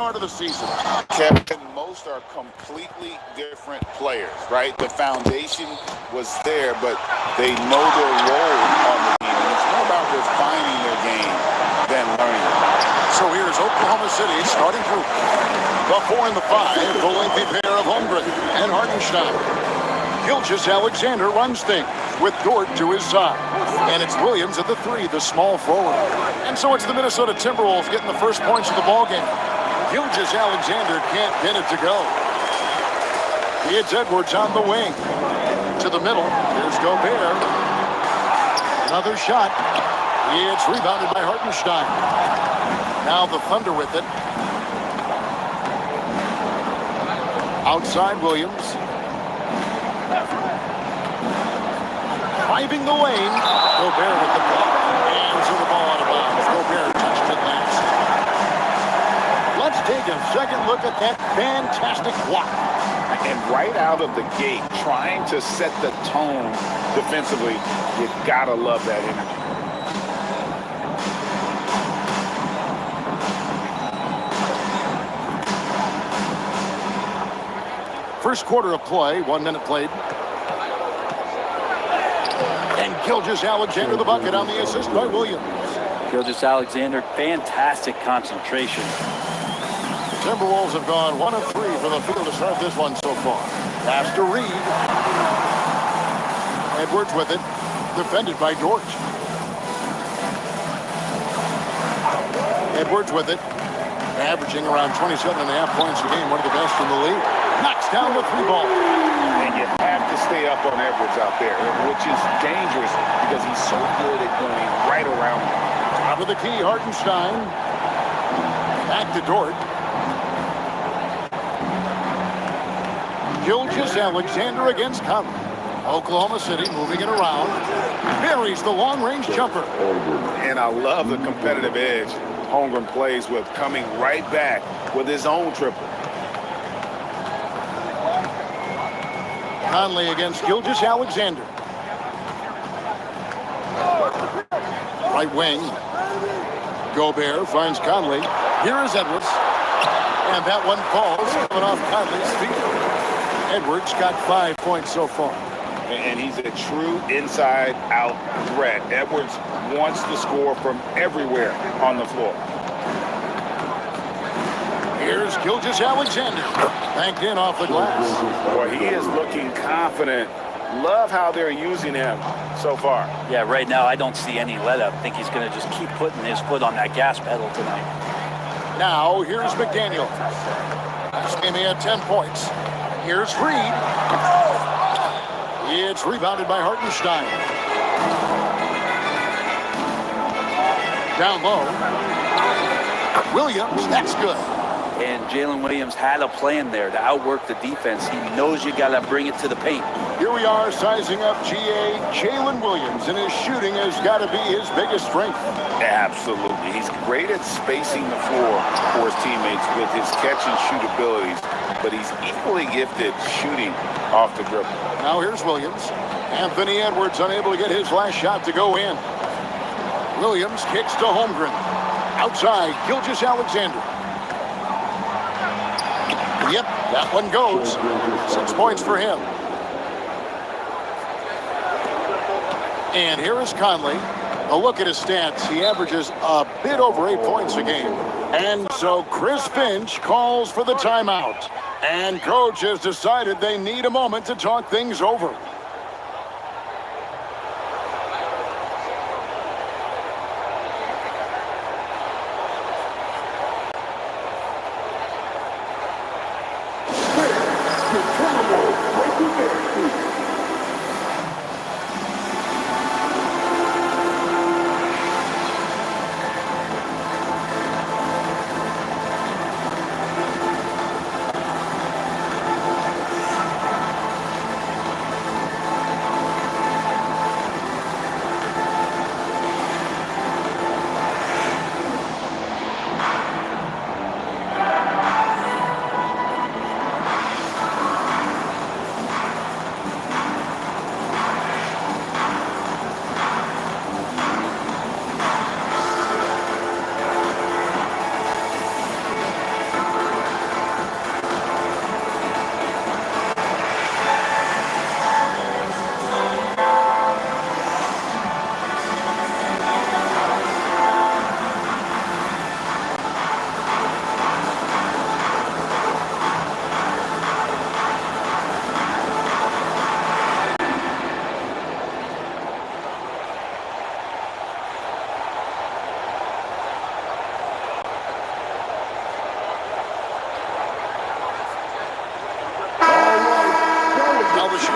start of the season. Kevin, most are completely different players, right? The foundation was there, but they know their role on the team. And it's more about refining their game than learning it. So here's Oklahoma City starting group. The 4 and the 5, the lengthy pair of Holmgren and Hartenstein. Gilgeous-Alexander runs things with Dort to his side. And it's Williams at the 3, the small forward. And so it's the Minnesota Timberwolves getting the first points of the ballgame. Gilgeous-Alexander can't pin it to go. It's Edwards on the wing. To the middle. Here's Gobert. Another shot. It's rebounded by Hartenstein. Now the Thunder with it. Outside Williams. Driving the lane. Gobert with the block. And so the ball out of bounds. Gobert touched it last. Let's take a second look at that fantastic block. And right out of the gate, trying to set the tone defensively, you gotta love that energy. First quarter of play, 1 minute played. And Gilgeous-Alexander the bucket on the assist by Williams. Gilgeous-Alexander, fantastic concentration. Timberwolves have gone 1 of 3 from the field to start this one so far. Pass to Reed. Edwards with it. Defended by Dort. Edwards with it. Averaging around 27.5 points a game. One of the best in the league. Knocks down the 3 ball. And you have to stay up on Edwards out there, which is dangerous because he's so good at going right around him. Top of the key, Hartenstein. Back to Dort. Gilgeous-Alexander against Conley. Oklahoma City moving it around. Buries the long-range jumper. And I love the competitive edge Holmgren plays with, coming right back with his own triple. Conley against Gilgeous-Alexander. Right wing. Gobert finds Conley. Here is Edwards. And that one falls coming off Conley's feet. Edwards got 5 points so far. And he's a true inside-out threat. Edwards wants to score from everywhere on the floor. Here's Gilgeous-Alexander. Banked in off the glass. Boy, he is looking confident. Love how they're using him so far. Yeah, right now I don't see any let-up. I think he's going to just keep putting his foot on that gas pedal tonight. Now, here's McDaniel. This game he had 10 points. Here's Reed. It's rebounded by Hartenstein. Down low. Williams, that's good. And Jalen Williams had a plan there to outwork the defense. He knows you got to bring it to the paint. Here we are sizing up GA. Jalen Williams, and his shooting has got to be his biggest strength. Absolutely. He's great at spacing the floor for his teammates with his catch and shoot abilities, but he's equally gifted shooting off the dribble. Now here's Williams. Anthony Edwards unable to get his last shot to go in. Williams kicks to Holmgren. Outside, Gilgeous-Alexander. Yep, that one goes. 6 points for him. And here is Conley. A look at his stats. He averages a bit over 8 points a game. And so Chris Finch calls for the timeout. And coach has decided they need a moment to talk things over.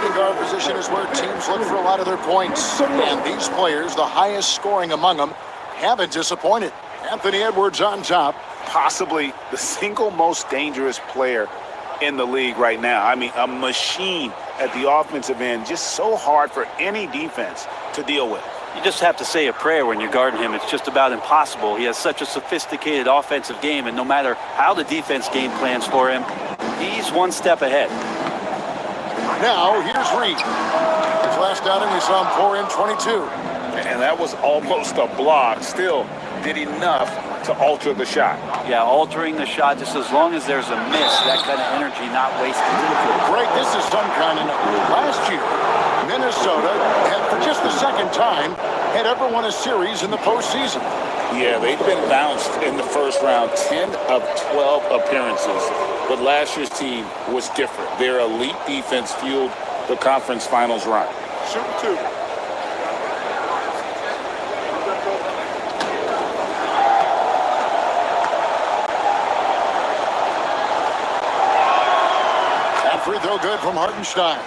shooting guard position is where teams look for a lot of their points. And these players, the highest scoring among them, haven't disappointed. Anthony Edwards on top. Possibly the single most dangerous player in the league right now. I mean, a machine at the offensive end, just so hard for any defense to deal with. You just have to say a prayer when you're guarding him. It's just about impossible. He has such a sophisticated offensive game, and no matter how the defense game plans for him, he's one step ahead. Now, here's Reed. His last outing, we saw him pour in 22. And that was almost a block. Still did enough to alter the shot. Yeah, altering the shot, just as long as there's a miss, that kind of energy not wasted. Greg, this is some kind of last year. Minnesota had, for just the second time, had ever won a series in the postseason. Yeah, they've been bounced in the first round, 10 of 12 appearances. But last year's team was different. Their elite defense fueled the conference finals run. Shoot two. That free throw good from Hartenstein.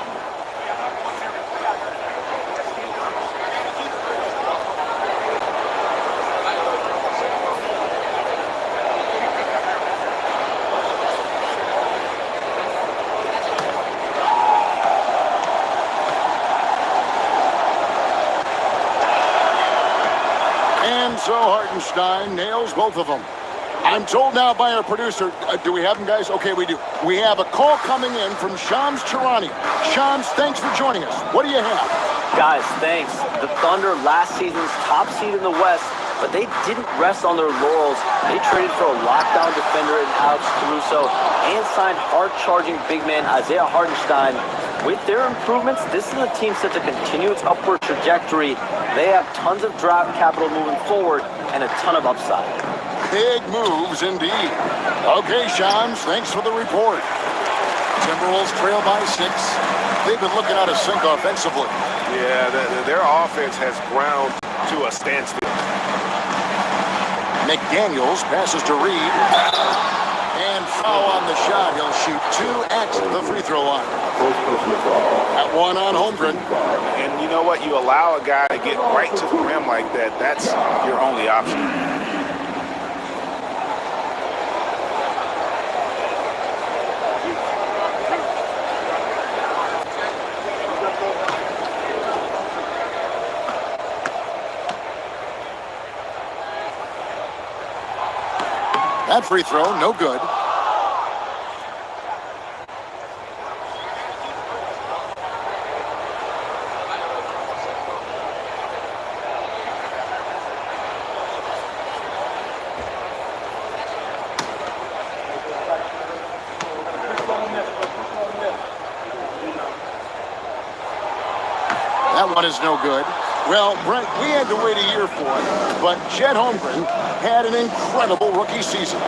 So Hartenstein nails both of them. I'm told now by our producer, do we have them, guys? Okay, we do. We have a call coming in from Shams Charania. Shams, thanks for joining us. What do you have? Guys, thanks. The Thunder, last season's top seed in the West, but they didn't rest on their laurels. They traded for a lockdown defender in Alex Caruso and signed hard-charging big man Isaiah Hartenstein. With their improvements, this is a team set to continue its upward trajectory. They have tons of draft capital moving forward and a ton of upside. Big moves indeed. Okay, Shams, thanks for the report. Timberwolves trail by 6. They've been looking out of sync offensively. Yeah, their offense has ground to a standstill. McDaniels passes to Reed. And foul on the shot. He'll shoot 2 at the free throw line. At 1 on Holmgren. And you know what? You allow a guy to get right to the rim like that. That's your only option. That free throw, no good. That one is no good. Well, Brent, we had to wait a year for it, but Chet Holmgren had an incredible rookie season.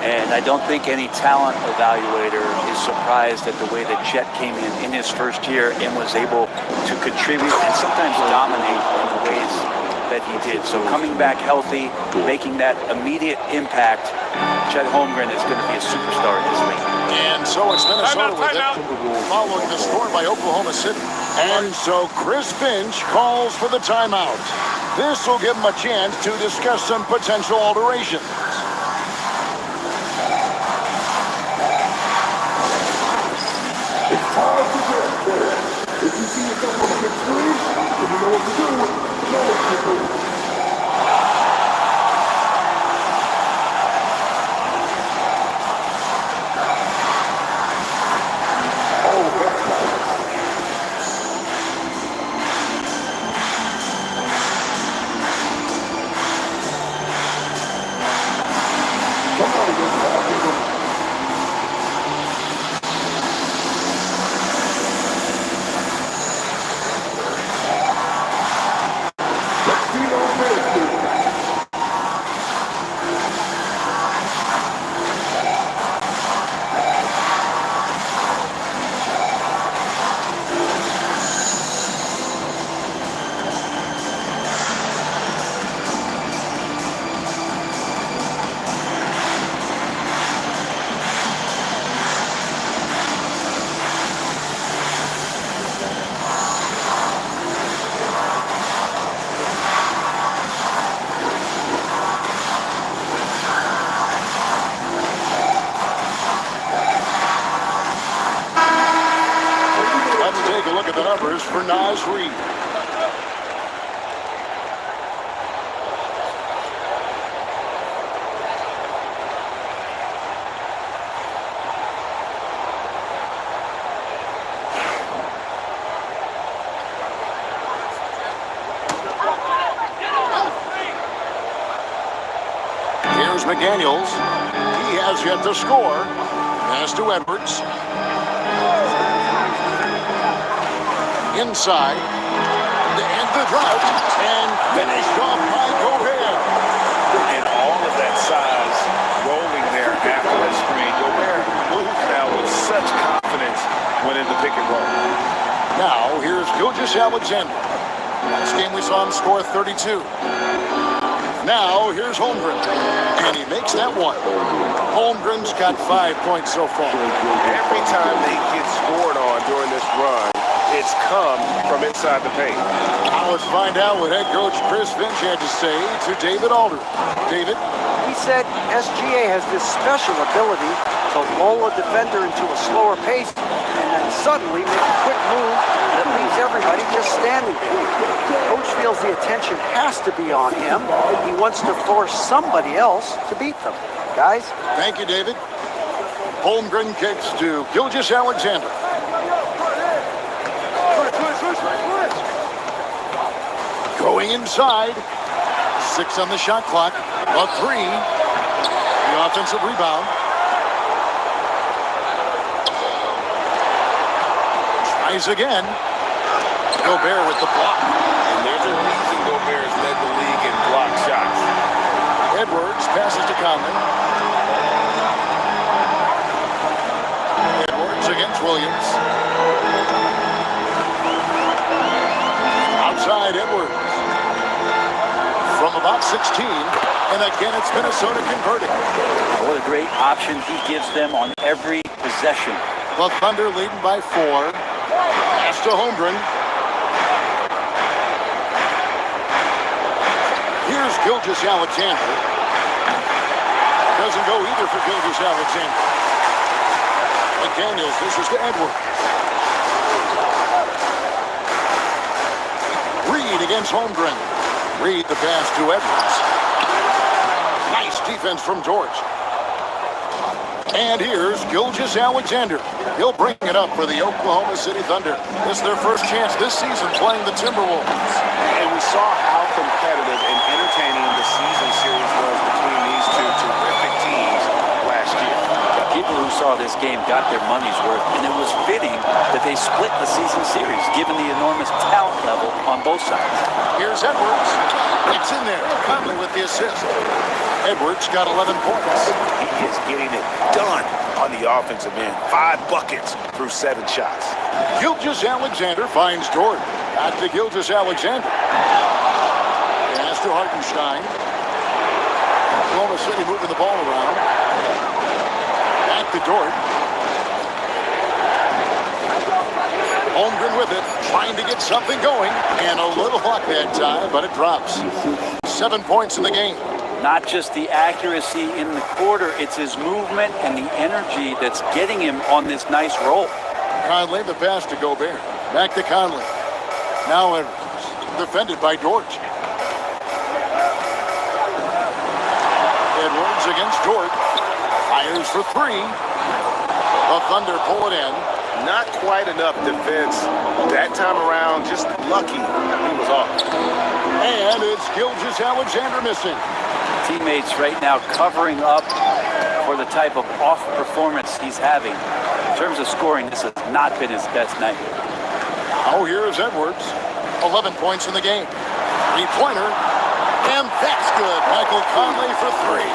And I don't think any talent evaluator is surprised at the way that Chet came in his first year and was able to contribute and sometimes dominate in the ways that he did. So coming back healthy, making that immediate impact, Chet Holmgren is going to be a superstar in this league. And so it's Minnesota with it, following the score by Oklahoma City. And so Chris Finch calls for the timeout. This will give him a chance to discuss some potential alterations. It's time to get there. If you see yourself on the big screen, if you know what to do, you know what to do. at the numbers for Naz Reid. Here's McDaniels. He has yet to score. Pass to Edwards. Inside. To end the drought. And finished off by Gobert. And all of that size rolling there after that screen. Gobert moves now with such confidence when in the pick and roll. Now, here's Gilgeous-Alexander. Last game we saw him score 32. Now, here's Holmgren. And he makes that one. Holmgren's got 5 points so far. Every time they get scored on during this run, it's come from inside the paint. Now let's find out what head coach Chris Finch had to say to David Alder. David? He said SGA has this special ability to lull a defender into a slower pace and then suddenly make a quick move that leaves everybody just standing there. Coach feels the attention has to be on him. He wants to force somebody else to beat them. Guys? Thank you, David. Holmgren kicks to Gilgeous-Alexander. Going inside. 6 on the shot clock. A 3. The offensive rebound. Tries again. Gobert with the block. And there's a reason Gobert has led the league in block shots. Edwards passes to Conley. Edwards against Williams. Outside Edwards. From about 16. And again, it's Minnesota converting. What a great option he gives them on every possession. The Thunder leading by 4. Pass to Holmgren. Here's Gilgeous-Alexander. Doesn't go either for Gilgeous-Alexander. McDaniels dishes to Edwards. Reid against Holmgren. Reid the pass to Edwards. Nice defense from George. And here's Gilgeous-Alexander. He'll bring it up for the Oklahoma City Thunder. This is their first chance this season playing the Timberwolves. And we saw how competitive and entertaining the season series was between these two terrific teams last year. People who saw this game got their money's worth, and it was fitting that they split the season series, given the enormous talent level on both sides. Here's Edwards. It's in there. Conley with the assist. Edwards got 11 points. He is getting it done on the offensive end. 5 buckets through 7 shots. Gilgeous-Alexander finds Jordan. Back to Gilgeous-Alexander. Pass to Hartenstein. Oklahoma City moving the ball around. Back to Dort. Holmgren with it, trying to get something going. And a little luck that time, but it drops. 7 points in the game. Not just the accuracy in the quarter, it's his movement and the energy that's getting him on this nice roll. Conley, the pass to Gobert. Back to Conley. Now Edwards, defended by George. Edwards against George. Fires for 3. The Thunder pull it in. Not quite enough defense. That time around, just lucky he was off. And it's Gilgeous-Alexander missing. Teammates right now covering up for the type of off performance he's having. In terms of scoring, this has not been his best night. Now here is Edwards. 11 points in the game. 3-pointer. And that's good. Michael Conley for 3.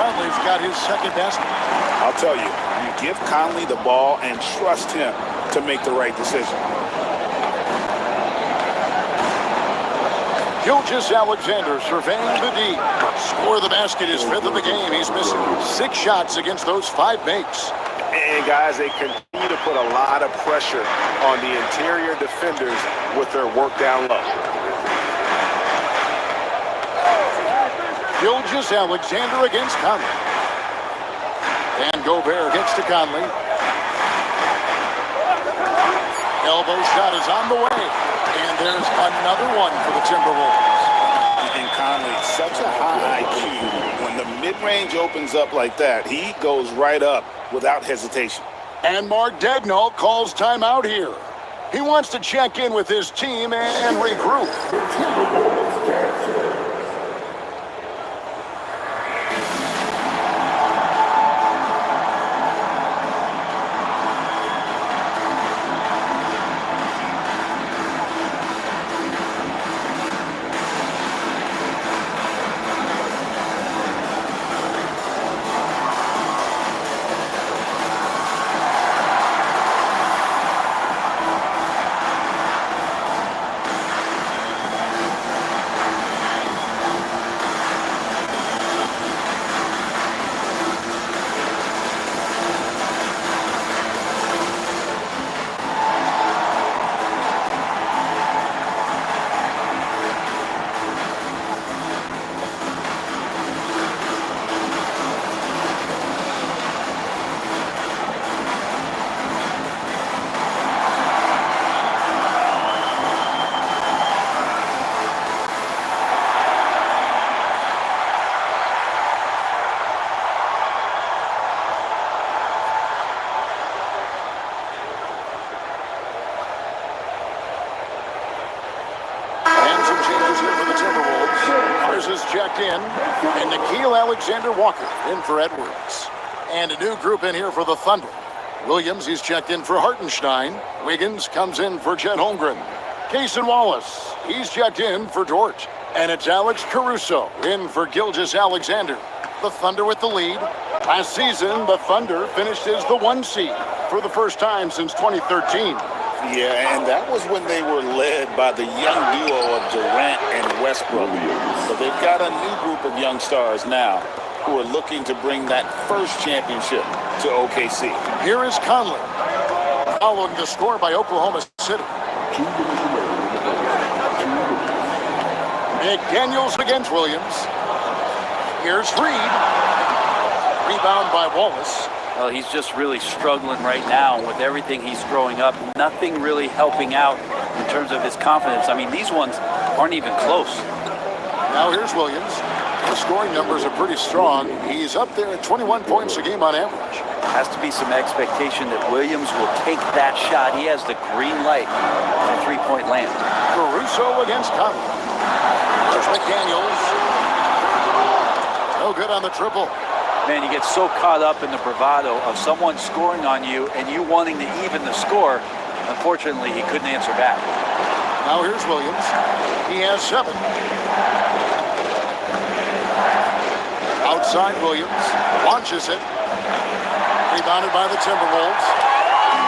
Conley's got his second best. I'll tell you, you give Conley the ball and trust him to make the right decision. Gilgeous-Alexander surveying the D. Score the basket, his 5th of the game. He's missing 6 shots against those 5 makes. And guys, they continue to put a lot of pressure on the interior defenders with their work down low. Gilgeous-Alexander against Conley. And Gobert gets to Conley. Elbow shot is on the way. And there's another one for the Timberwolves. And Conley, such a high IQ. When the mid-range opens up like that, he goes right up without hesitation. And Mark Daigneault calls timeout here. He wants to check in with his team and regroup. The Timberwolves capture. Is checked in, and Nickeil Alexander-Walker in for Edwards. And a new group in here for the Thunder. Williams, he's checked in for Hartenstein. Wiggins comes in for Chet Holmgren. Cason Wallace, he's checked in for Dort. And it's Alex Caruso in for Gilgeous-Alexander. The Thunder with the lead. Last season, the Thunder finished as the 1 seed for the first time since 2013. Yeah, and that was when they were led by the young duo of Durant and Westbrook. So they've got a new group of young stars now who are looking to bring that first championship to OKC. Here is Conley, following the score by Oklahoma City. McDaniels against Williams. Here's Reed. Rebound by Wallace. Well, he's just really struggling right now with everything he's throwing up. Nothing really helping out in terms of his confidence. I mean, these ones aren't even close. Now here's Williams. The scoring numbers are pretty strong. He's up there at 21 points a game on average. Has to be some expectation that Williams will take that shot. He has the green light for three-point land. Caruso against Conley. There's McDaniels. No good on the triple. Man, you get so caught up in the bravado of someone scoring on you and you wanting to even the score. Unfortunately, he couldn't answer back. Now here's Williams. He has 7. Outside Williams. Launches it. Rebounded by the Timberwolves.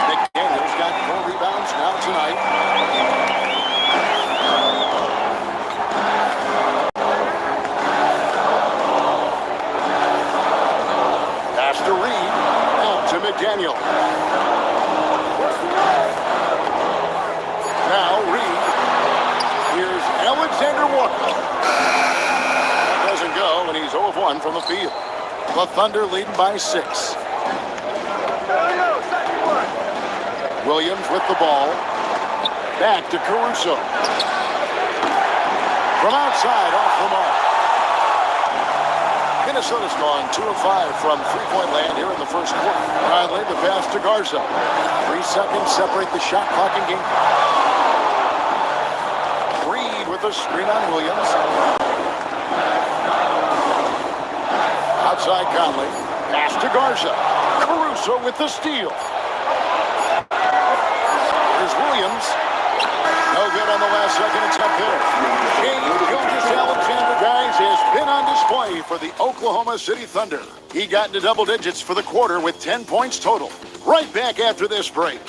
McDaniels got 4 rebounds now tonight. To Reed, out to McDaniel. Now Reed. Here's Alexander Walker. That doesn't go, and he's 0 of 1 from the field. The Thunder leading by 6. Williams with the ball. Back to Caruso. From outside, off the mark. Minnesota's gone 2 of 5 from three-point land here in the first quarter. Riley, the pass to Garza. 3 seconds separate the shot clock and game. Reed with a screen on Williams. Outside Conley. Pass to Garza. Caruso with the steal. Here's Williams. No good on the last second attempt there. Gilgeous-Alexander, guys, has been on display for the Oklahoma City Thunder. He got into double digits for the quarter with 10 points total. Right back after this break.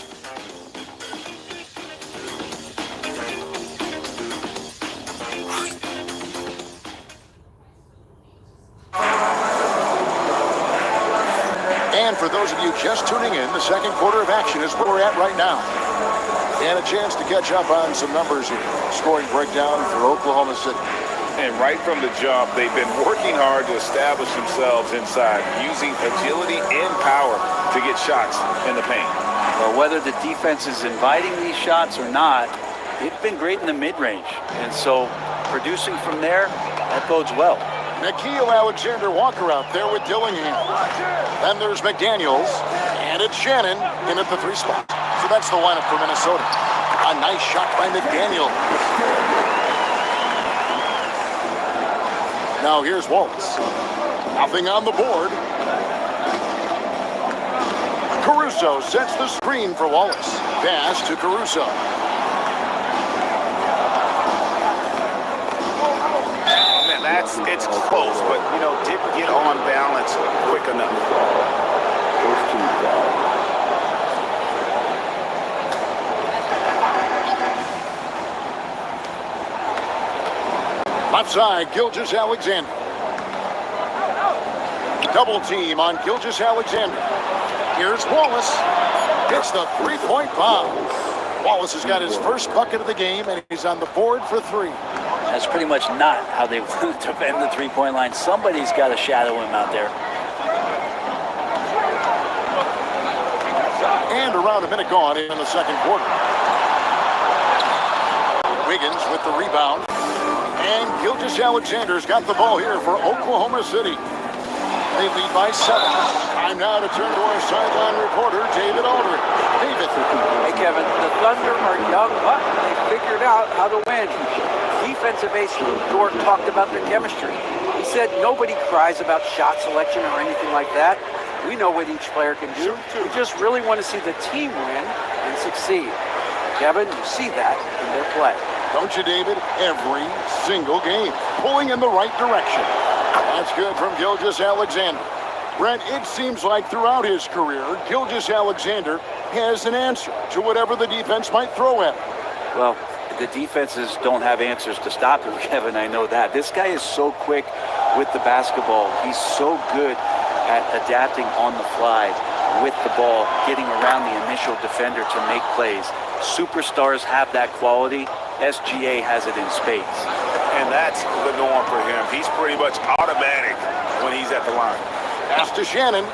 And for those of you just tuning in, the second quarter of action is where we're at right now. And a chance to catch up on some numbers here. Scoring breakdown for Oklahoma City. And right from the jump, they've been working hard to establish themselves inside, using agility and power to get shots in the paint. Well, whether the defense is inviting these shots or not, it's been great in the mid-range. And so producing from there, that bodes well. Nikhil Alexander-Walker out there with Dillingham. Then there's McDaniels, and it's Shannon in at the 3 spot. So that's the lineup for Minnesota. A nice shot by McDaniel. Now here's Wallace. Nothing on the board. Caruso sets the screen for Wallace. Pass to Caruso. It's close, but, didn't get on balance quick enough. Left side, Gilgeous-Alexander. Double team on Gilgeous-Alexander. Here's Wallace. Hits the 3-point bomb. Wallace has got his first bucket of the game, and he's on the board for 3. That's pretty much not how they defend the 3-point line. Somebody's got to shadow him out there. And around a minute gone in the second quarter. Wiggins with the rebound. And Gilgeous-Alexander's got the ball here for Oklahoma City. They lead by 7. Time now to turn to our sideline reporter, David Aldridge. David. Hey, Kevin, the Thunder are young, but they figured out how to win. Defensive ace Dort talked about their chemistry. He said nobody cries about shot selection or anything like that. We know what each player can do. We just really want to see the team win and succeed. Kevin, you see that in their play. Don't you, David? Every single game. Pulling in the right direction. That's good from Gilgeous-Alexander. Brent, it seems like throughout his career, Gilgeous-Alexander has an answer to whatever the defense might throw at him. Well, the defenses don't have answers to stop him, Kevin. I know that. This guy is so quick with the basketball. He's so good at adapting on the fly with the ball, getting around the initial defender to make plays. Superstars have that quality. SGA has it in spades. And that's the norm for him. He's pretty much automatic when he's at the line. Pass to Shannon.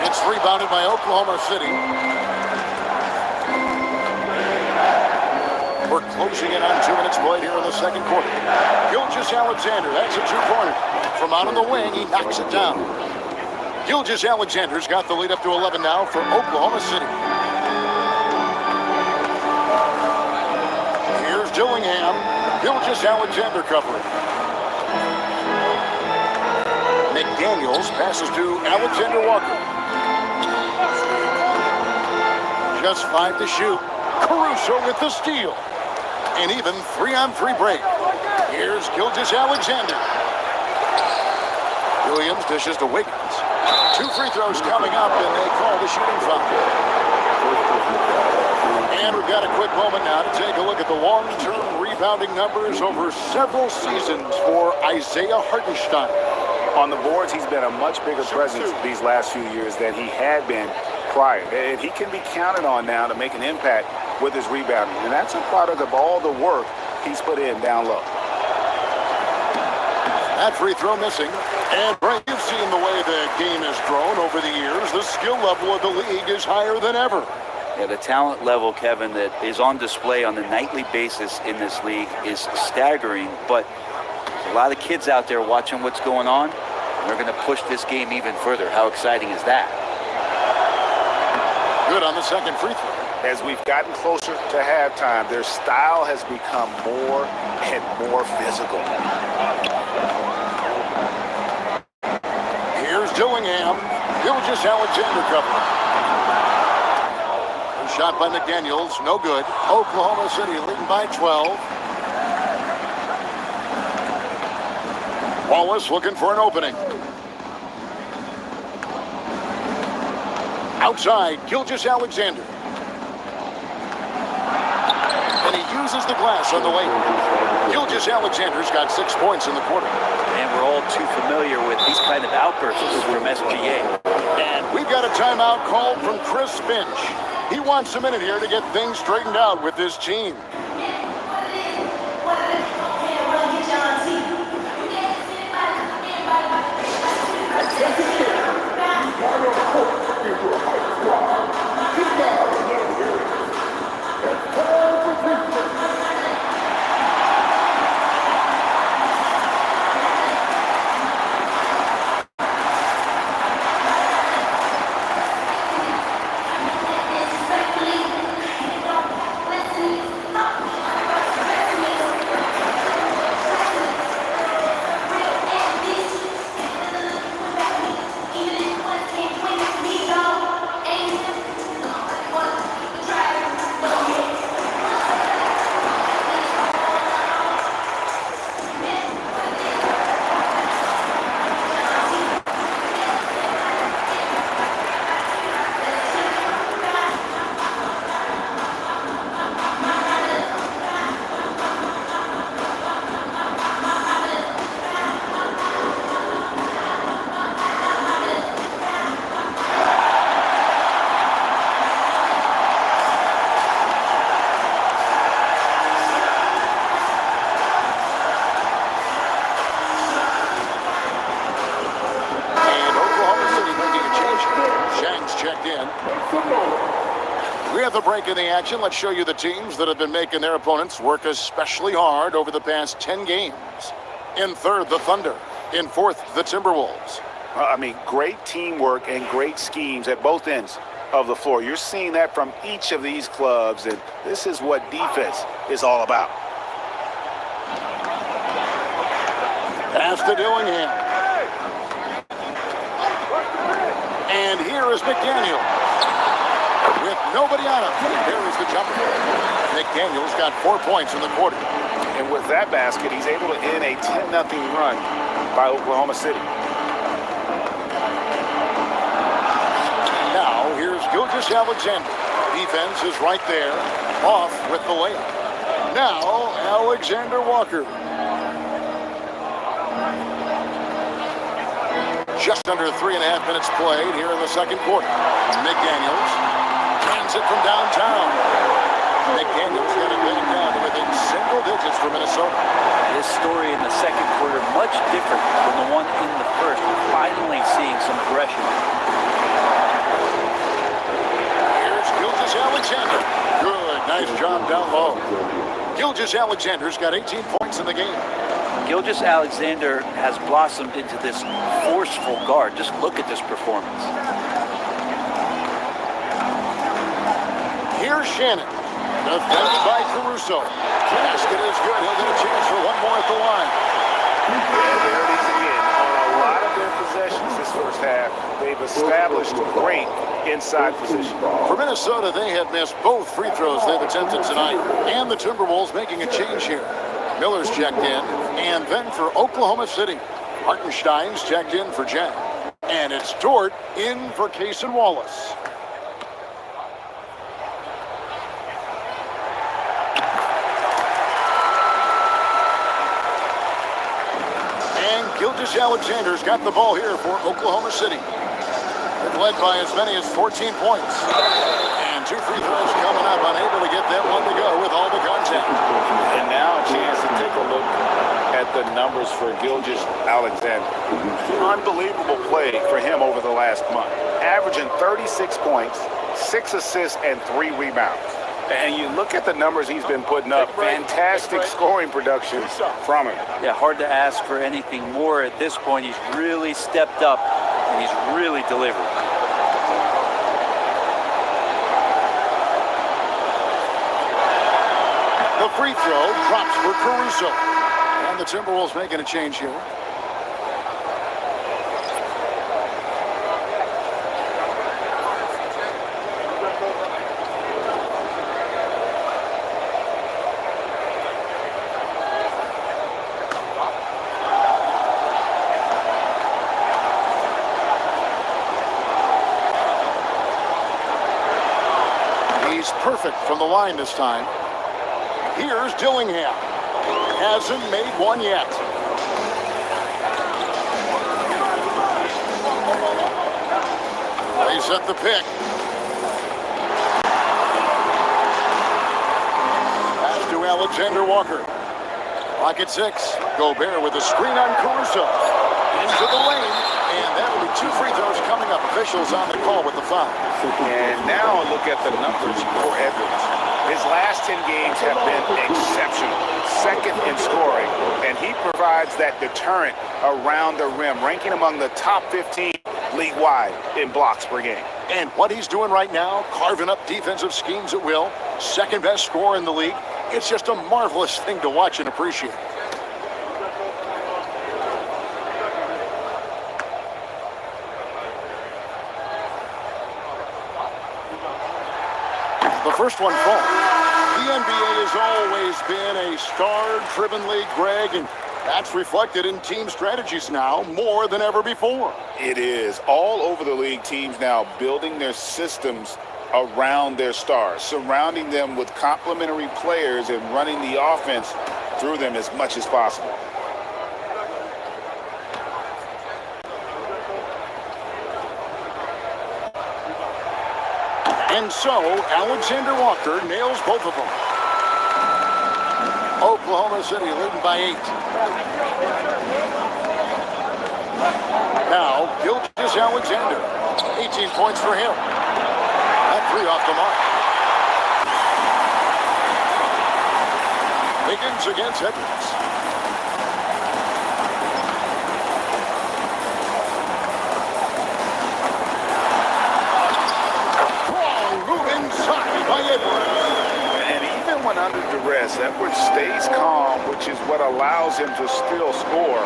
It's rebounded by Oklahoma City. We're closing in on 2 minutes played here in the second quarter. Gilgeous-Alexander, that's a 2-pointer. From out on the wing, he knocks it down. Gilgeous-Alexander's got the lead up to 11 now for Oklahoma City. Here's Dillingham. Gilgeous-Alexander covering. McDaniels passes to Alexander-Walker. Just 5 to shoot. Caruso with the steal. And even 3-on-3 break. Here's Gilgeous-Alexander. Williams dishes to Wiggins. 2 free throws coming up, and they call the shooting foul. And we've got a quick moment now to take a look at the long-term rebounding numbers over several seasons for Isaiah Hartenstein. On the boards, he's been a much bigger presence these last few years than he had been prior. And he can be counted on now to make an impact with his rebounding. And that's a product of all the work he's put in down low. That free throw missing. And Brent, you've seen the way the game has grown over the years. The skill level of the league is higher than ever. Yeah, the talent level, Kevin, that is on display on a nightly basis in this league is staggering. But a lot of kids out there watching what's going on. They're going to push this game even further. How exciting is that? Good on the second free throw. As we've gotten closer to halftime, their style has become more and more physical. Here's Dillingham. Gilgeous-Alexander covering. Shot by McDaniels, no good. Oklahoma City leading by 12. Wallace looking for an opening. Outside, Gilgeous-Alexander. And he uses the glass on the way. Gilgeous-Alexander's got 6 points in the quarter. And we're all too familiar with these kind of outbursts from SGA. And we've got a timeout called from Chris Finch. He wants a minute here to get things straightened out with this team. Make some noise. We have the break in the action. Let's show you the teams that have been making their opponents work especially hard over the past 10 games. In third, the Thunder. In fourth, the Timberwolves. I mean, great teamwork and great schemes at both ends of the floor. You're seeing that from each of these clubs, and this is what defense is all about. Pass to Dillingham. And here is McDaniel. With nobody on him, here is the jumper. McDaniel's got 4 points in the quarter. And with that basket, he's able to end a 10-0 run by Oklahoma City. Now, here's Gilgeous-Alexander. Defense is right there, off with the layup. Now, Alexander Walker. Just under 3.5 minutes played here in the second quarter. McDaniels transit from downtown. McDaniels got it laid down to within single digits for Minnesota. This story in the second quarter much different from the one in the first. We're finally seeing some aggression. Here's Gilgeous-Alexander. Good, nice job down low. Gilgeous-Alexander's got 18 points in the game. Gilgeous-Alexander has blossomed into this forceful guard. Just look at this performance. Here's Shannon. Defended by Caruso. Basket is good. He'll get a chance for one more at the line. And there it is again. On a lot of their possessions this first half, they've established great inside position. For Minnesota, they have missed both free throws they've attempted tonight. And the Timberwolves making a change here. Miller's checked in. And then for Oklahoma City, Hartenstein's checked in for Jack. And it's Dort in for Cason Wallace. Gilgeous-Alexander's got the ball here for Oklahoma City. They've led by as many as 14 points. And 2 free throws coming up, unable to get that one to go with all the contact. And now a chance to take a look at the numbers for Gilgeous-Alexander. Unbelievable play for him over the last month. Averaging 36 points, 6 assists, and 3 rebounds. And you look at the numbers he's been putting up, fantastic scoring production from him. Yeah, hard to ask for anything more at this point. He's really stepped up, and he's really delivered. The free throw drops for Caruso. And the Timberwolves making a change here. He's perfect from the line this time. Here's Dillingham. Hasn't made one yet. They set the pick. Pass to Alexander Walker. Clock at 6. Gobert with a screen on Caruso. Into the lane. And that'll be 2 free throws coming up. Officials on the call with the foul. And now look at the numbers for Edwards. His last 10 games have been exceptional. Second in scoring, and he provides that deterrent around the rim, ranking among the top 15 league-wide in blocks per game. And what he's doing right now, carving up defensive schemes at will, second best scorer in the league. It's just a marvelous thing to watch and appreciate. The first one falls. The NBA has always been a star-driven league, Greg, and that's reflected in team strategies now more than ever before. It is. All over the league, teams now building their systems around their stars, surrounding them with complementary players and running the offense through them as much as possible. And so, Alexander Walker nails both of them. Oklahoma City leading by 8. Now, Gilgeous-Alexander. 18 13 points for him. That 3 off the mark. Wiggins against Edwards. Strong move inside by Edwards. And even when under duress, Edwards stays calm, which is what allows him to still score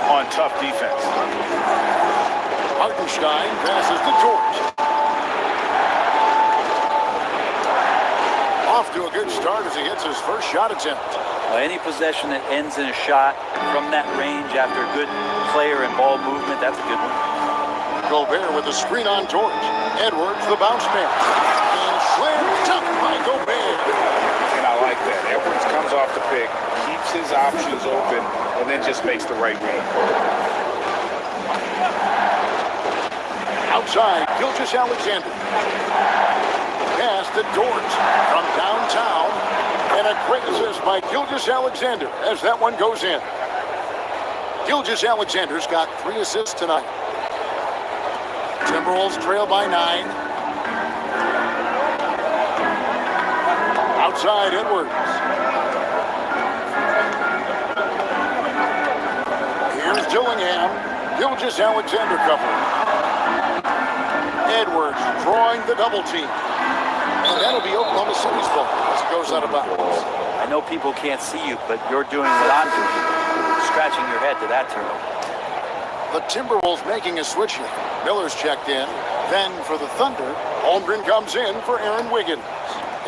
on tough defense. Hartenstein passes to George. Off to a good start as he hits his first shot attempt. Any possession that ends in a shot from that range after a good player and ball movement, that's a good one. Gobert with a screen on George. Edwards, the bounce pass. And slammed up by Gobert. And I like that. Edwards comes off the pick, keeps his options open, and then just makes the right read. Outside, Gilgeous-Alexander. Pass to Dort from downtown. And a great assist by Gilgeous-Alexander as that one goes in. Gilgeous-Alexander's got 3 assists tonight. Timberwolves trail by 9. Outside, Edwards. Here's Dillingham. Gilgeous-Alexander covering. Edwards drawing the double team. And that'll be Oklahoma City's ball as it goes out of bounds. I know people can't see you, but you're doing what I'm doing. Scratching your head to that turnover. The Timberwolves making a switch here. Miller's checked in. Then for the Thunder, Holmgren comes in for Aaron Wiggins.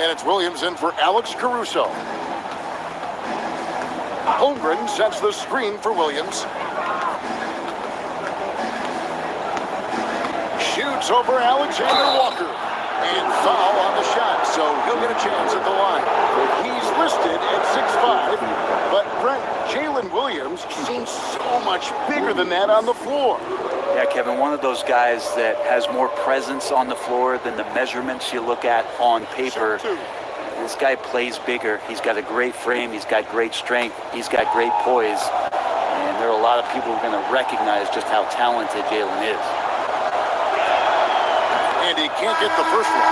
And it's Williams in for Alex Caruso. Holmgren sets the screen for Williams. Shoots over Alexander Walker. And foul on the shot, so he'll get a chance at the line. He's listed at 6'5", but Brent, Jalen Williams seems so much bigger than that on the floor. Yeah, Kevin, one of those guys that has more presence on the floor than the measurements you look at on paper. This guy plays bigger. He's got a great frame. He's got great strength. He's got great poise. And there are a lot of people who are going to recognize just how talented Jalen is. And he can't get the first one.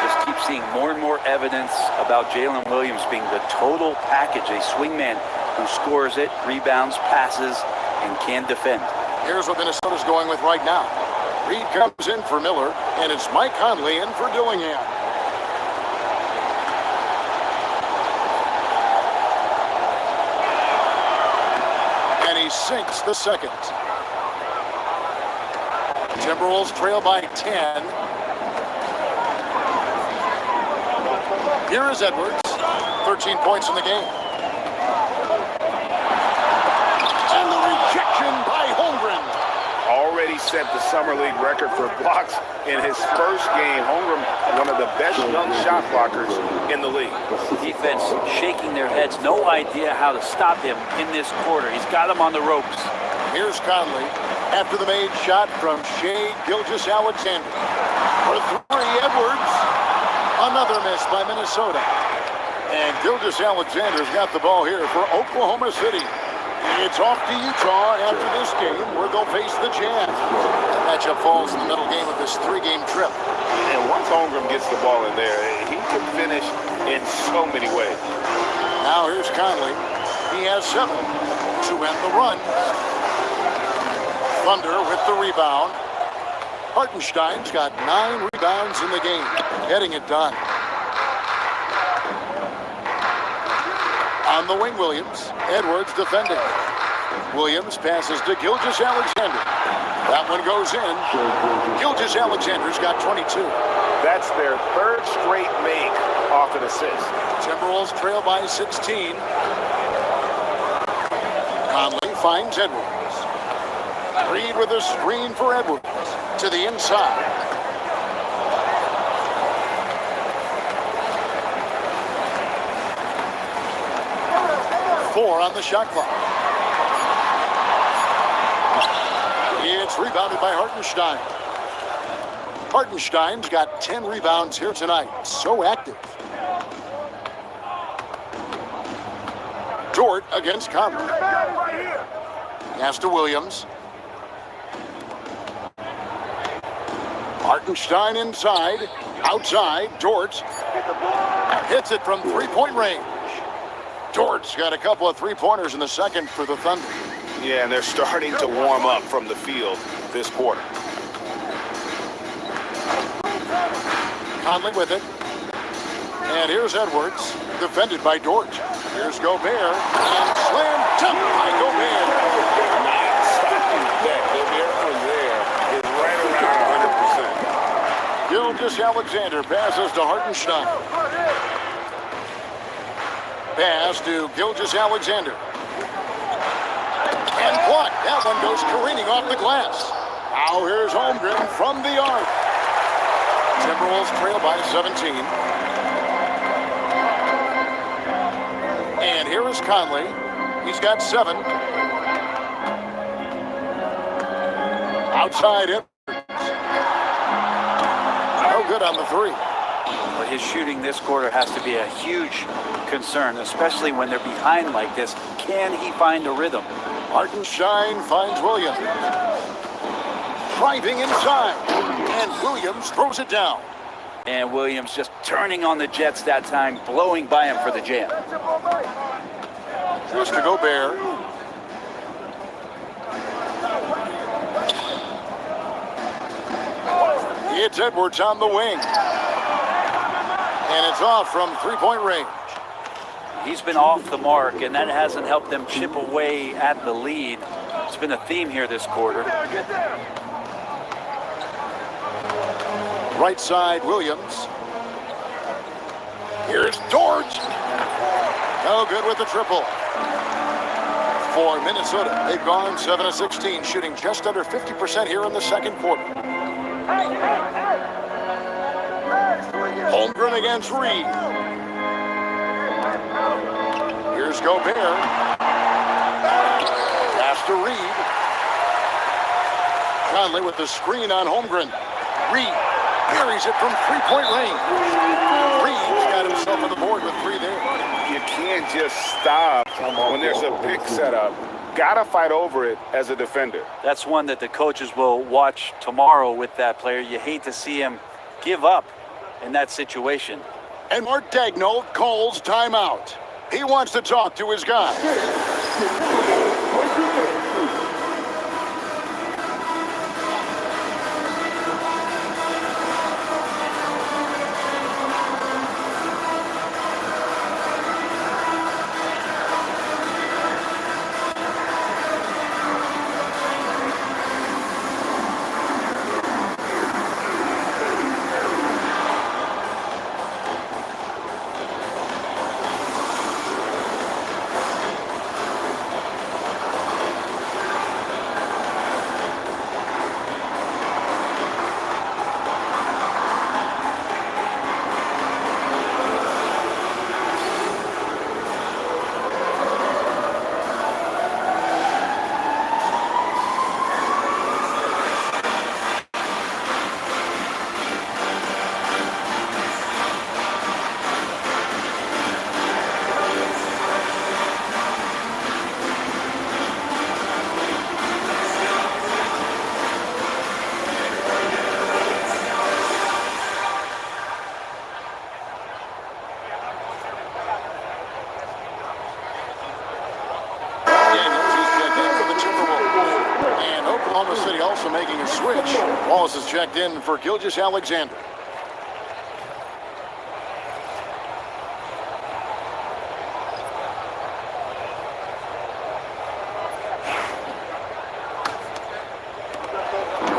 Just keep seeing more and more evidence about Jalen Williams being the total package, a swingman who scores it, rebounds, passes, and can defend. Here's what Minnesota's going with right now. Reed comes in for Miller, and it's Mike Conley in for Dillingham. And he sinks the second. Timberwolves trail by 10. Here is Edwards. 13 points in the game. And the rejection by Holmgren. already set the Summer League record for blocks in his first game. Holmgren, one of the best young shot blockers in the league. Defense shaking their heads. No idea how to stop him in this quarter. He's got him on the ropes. Here's Conley after the made shot from Shai Gilgeous-Alexander. For three, Edwards. Another miss by Minnesota. And Gilgeous-Alexander's got the ball here for Oklahoma City. It's off to Utah after this game, where they'll face the Jazz. The matchup falls in the middle game of this three-game trip. And once Holmgren gets the ball in there, he can finish in so many ways. Now here's Conley. He has 7 to end the run. Thunder with the rebound. Hartenstein's got 9 rebounds in the game, getting it done. On the wing, Williams. Edwards defending. Williams passes to Gilgeous-Alexander. That one goes in. Gilgeous-Alexander's got 22. That's their third straight make off an assist. Timberwolves trail by 16. Conley finds Edwards. Reed with a screen for Edwards to the inside. Four on the shot clock. It's rebounded by Hartenstein. Hartenstein's got 10 rebounds here tonight. So active. Dort against Conley. Pass to Williams. Hartenstein inside. Outside, George hits it from three-point range. George got a couple of three-pointers in the second for the Thunder. Yeah, and they're starting to warm up from the field this quarter. Conley with it. And here's Edwards, defended by George. Here's Gobert, and slam dunk by Gobert. That Gobert from there is right around 100%. Gilgeous-Alexander passes to Hartenstein. Pass to Gilgeous-Alexander. And blocked. That one goes careening off the glass. Now here's Holmgren from the arc. Timberwolves trail by 17. And here is Conley. He's got 7. Outside it. No good on the 3. Well, his shooting this quarter has to be a huge concern, especially when they're behind like this. Can he find a rhythm? Hartenstein finds Williams. Driving inside. And Williams throws it down. And Williams just turning on the Jets that time, blowing by him for the jam. Just to Gobert. It's Edwards on the wing. And it's off from three-point range. He's been off the mark, and that hasn't helped them chip away at the lead. It's been a theme here this quarter. Right side, Williams. Here's George. No good with the triple. For Minnesota, they've gone 7 of 16, shooting just under 50% here in the second quarter. Holmgren against Reed. Here's Gobert. Pass to Reed. Conley with the screen on Holmgren. Reed buries it from three-point range. Reed's got himself on the board with 3 there. You can't just stop when there's a pick set up. Gotta fight over it as a defender. That's one that the coaches will watch tomorrow with that player. You hate to see him give up in that situation. And Mark Daigneault calls timeout. He wants to talk to his guy. Making a switch. Wallace is checked in for Gilgeous-Alexander.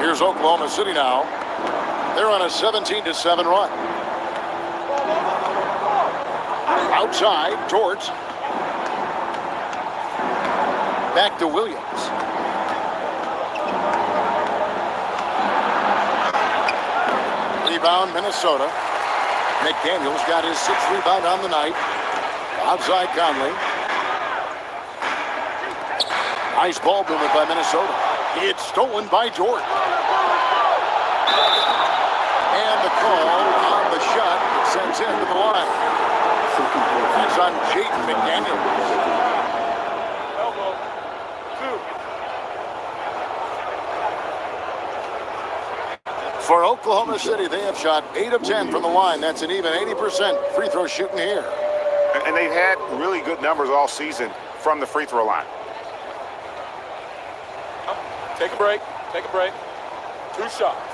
Here's Oklahoma City now. They're on a 17-7 run. Outside, George. Back to Williams. Rebound, Minnesota. McDaniels got his 6th rebound on the night. Outside Conley. Nice ball movement by Minnesota. It's stolen by George. And the call on the shot that sends him to the line. That's on Jaden McDaniels. For Oklahoma City, they have shot 8 of 10 from the line. That's an even 80% free throw shooting here. And they've had really good numbers all season from the free throw line. Take a break. Take a break. 2 shots.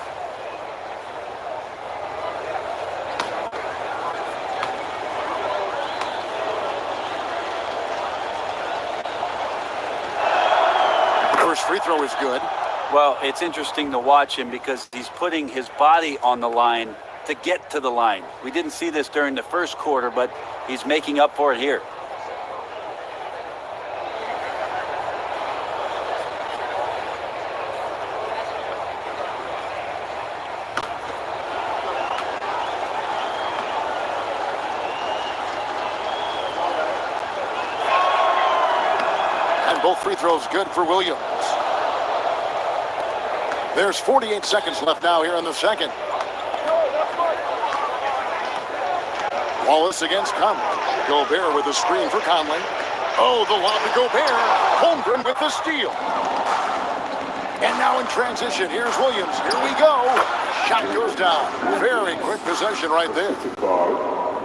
First free throw is good. Well, it's interesting to watch him because he's putting his body on the line to get to the line. We didn't see this during the first quarter, but he's making up for it here. And both free throws good for Williams. There's 48 seconds left now here in the second. Wallace against Conley. Gobert with the screen for Conley. Oh, the lob to Gobert. Holmgren with the steal. And now in transition, here's Williams. Here we go. Shot goes down. Very quick possession right there.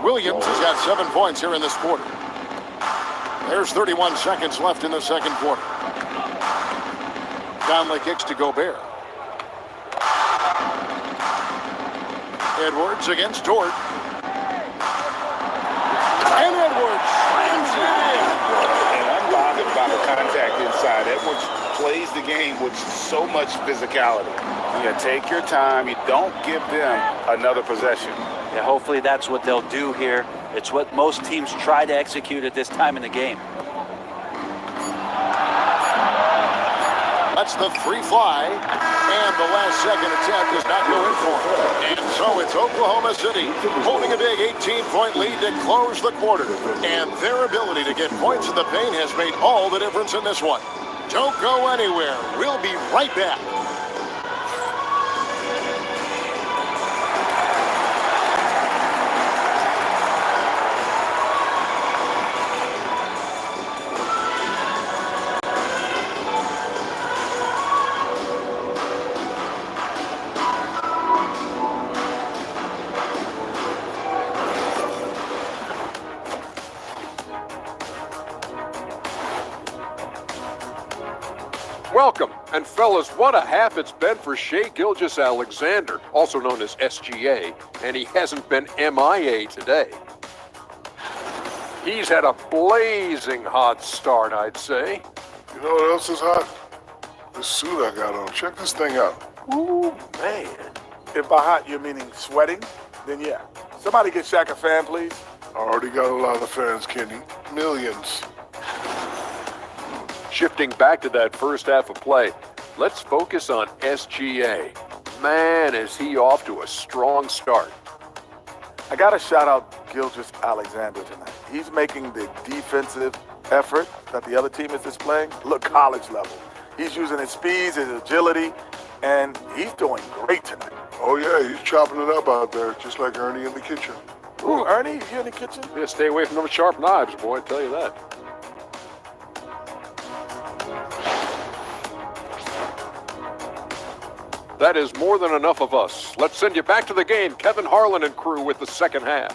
Williams has got 7 points here in this quarter. There's 31 seconds left in the second quarter. Conley kicks to Gobert. Edwards against Dort. And Edwards slams it in. And I'm bothered by the contact inside. Edwards plays the game with so much physicality. You take your time. You don't give them another possession. Yeah, hopefully that's what they'll do here. It's what most teams try to execute at this time in the game. That's the free fly. And the last second attempt does not go in for it. And so it's Oklahoma City holding a big 18-point lead to close the quarter. And their ability to get points in the paint has made all the difference in this one. Don't go anywhere. We'll be right back. Welcome, and fellas, what a half it's been for Shai Gilgeous-Alexander, also known as SGA, and he hasn't been MIA today. He's had a blazing hot start, I'd say. You know what else is hot? This suit I got on. Check this thing out. Ooh, man. If by hot you're meaning sweating, then yeah. Somebody get Shaq a fan, please. I already got a lot of fans, Kenny. Millions. Shifting back to that first half of play, let's focus on SGA. Man, is he off to a strong start. I got to shout out Gilgeous-Alexander tonight. He's making the defensive effort that the other team is displaying look college level. He's using his speed, his agility, and he's doing great tonight. Oh, yeah, he's chopping it up out there, just like Ernie in the kitchen. Ooh, Ernie, you in the kitchen? Yeah, stay away from those sharp knives, boy, I tell you that. That is more than enough of us. Let's send you back to the game. Kevin Harlan and crew with the second half.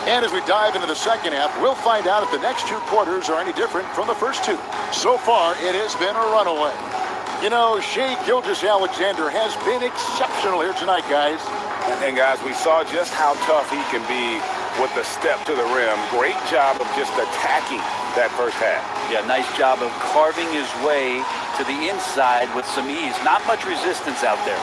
And as we dive into the second half, we'll find out if the next 2 quarters are any different from the first 2. So far, it has been a runaway. You know, Shai Gilgeous-Alexander has been exceptional here tonight, guys. And guys, we saw just how tough he can be with the step to the rim. Great job of just attacking that first half. Yeah, nice job of carving his way to the inside with some ease. Not much resistance out there.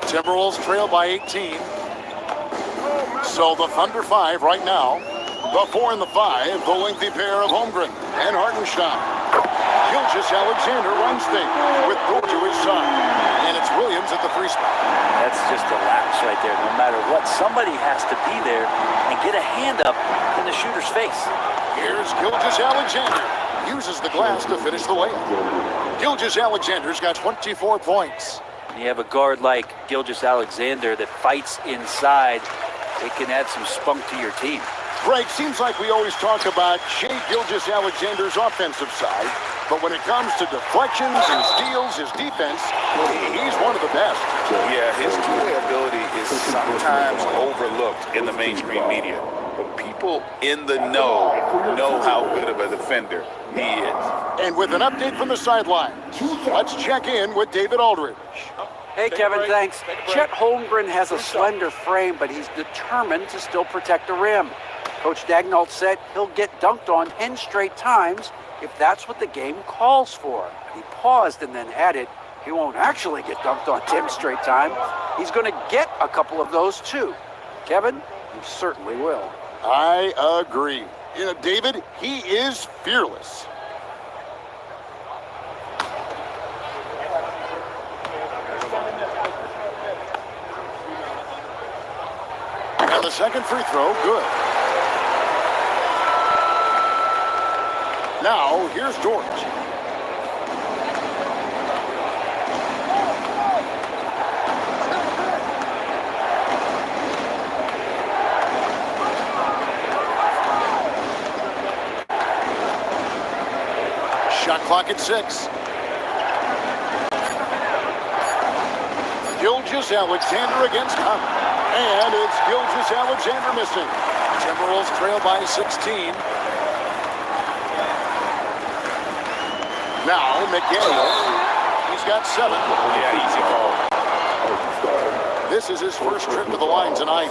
Timberwolves trail by 18. So the Thunder 5 right now. The 4 and the 5, the lengthy pair of Holmgren and Hartenstein. Gilgeous-Alexander runs things with Dort to his side. And it's Williams at the free spot. That's just a lapse right there. No matter what, somebody has to be there and get a hand up in the shooter's face. Here's Gilgeous-Alexander. Uses the glass to finish the layup. Gilgeous-Alexander's got 24 points. You have a guard like Gilgeous-Alexander that fights inside. It can add some spunk to your team. Greg, seems like we always talk about Shai Gilgeous-Alexander's offensive side, but when it comes to deflections and steals, his defense, he's one of the best. Yeah, his two-way ability is sometimes overlooked in the mainstream media. But people in the know how good of a defender he is. And with an update from the sideline, let's check in with David Aldridge. Hey, Kevin, thanks. Chet Holmgren has a slender frame, but he's determined to still protect the rim. Coach Dagnall said he'll get dunked on 10 straight times if that's what the game calls for. He paused and then added, he won't actually get dunked on 10 straight times. He's going to get a couple of those too. Kevin, you certainly will. I agree. You know, David, he is fearless. And the second free throw, good. Now, here's George. Shot clock at 6. Gilgeous-Alexander against Conley. And it's Gilgeous-Alexander missing. Timberwolves trail by 16. Now, McDaniels, he's got 7. Yeah, easy ball. This is his first trip to the line tonight.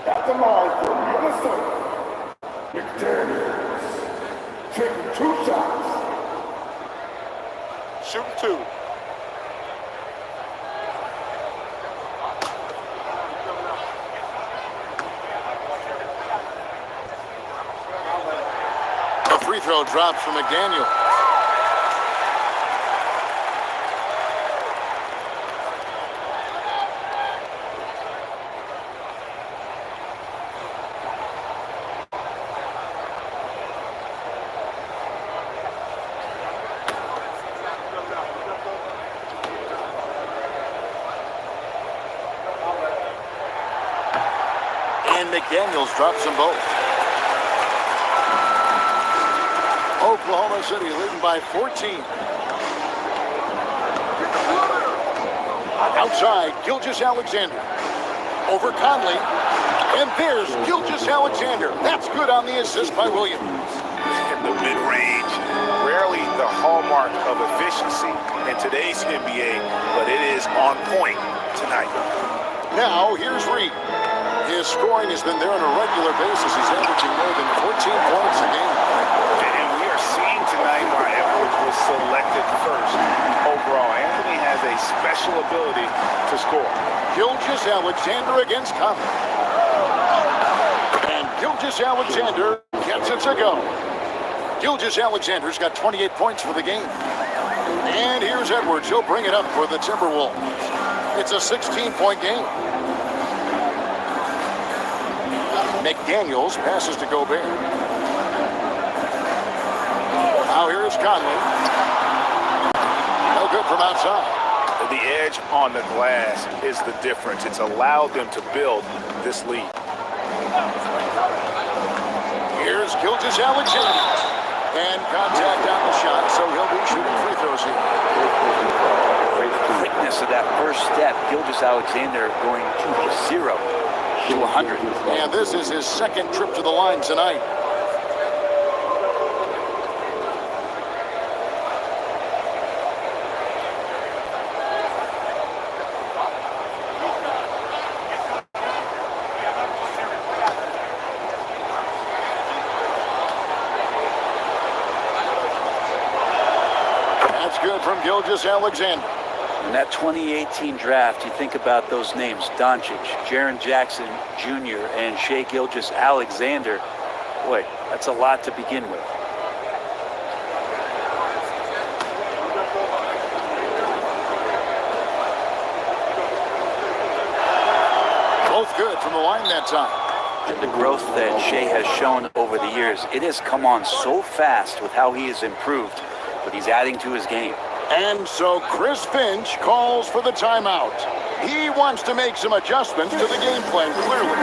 At the line for Minnesota, McDaniels. Taking 2 shots. Shooting 2. The free throw drops from McDaniel. And McDaniels drops them both. Oklahoma City leading by 14. Outside, Gilgeous-Alexander. Over Conley. And there's Gilgeous-Alexander. That's good on the assist by Williams. In the mid-range, rarely the hallmark of efficiency in today's NBA, but it is on point tonight. Now, here's Reed. His scoring has been there on a regular basis. He's averaging more than 14 points a game. And we are seeing tonight why Edwards was selected first. Overall, Anthony has a special ability to score. Gilgeous-Alexander against Conley. And Gilgeous-Alexander gets it to go. Gilgeous-Alexander's got 28 points for the game. And here's Edwards. He'll bring it up for the Timberwolves. It's a 16-point game. McDaniels passes to Gobert. Now here's Conley. No good from outside. The edge on the glass is the difference. It's allowed them to build this lead. Here's Gilgeous-Alexander. And contact on the shot, so he'll be shooting free throws here. Quickness of that first step, Gilgeous-Alexander going to 0 to 100. And this is his second trip to the line tonight. That's good from Gilgeous-Alexander. In that 2018 draft, you think about those names, Doncic, Jaren Jackson Jr., and Shai Gilgeous-Alexander. Boy, that's a lot to begin with. Both good from the line that time. The growth that Shea has shown over the years, it has come on so fast with how he has improved, but he's adding to his game. And so Chris Finch calls for the timeout. He wants to make some adjustments to the game plan, clearly.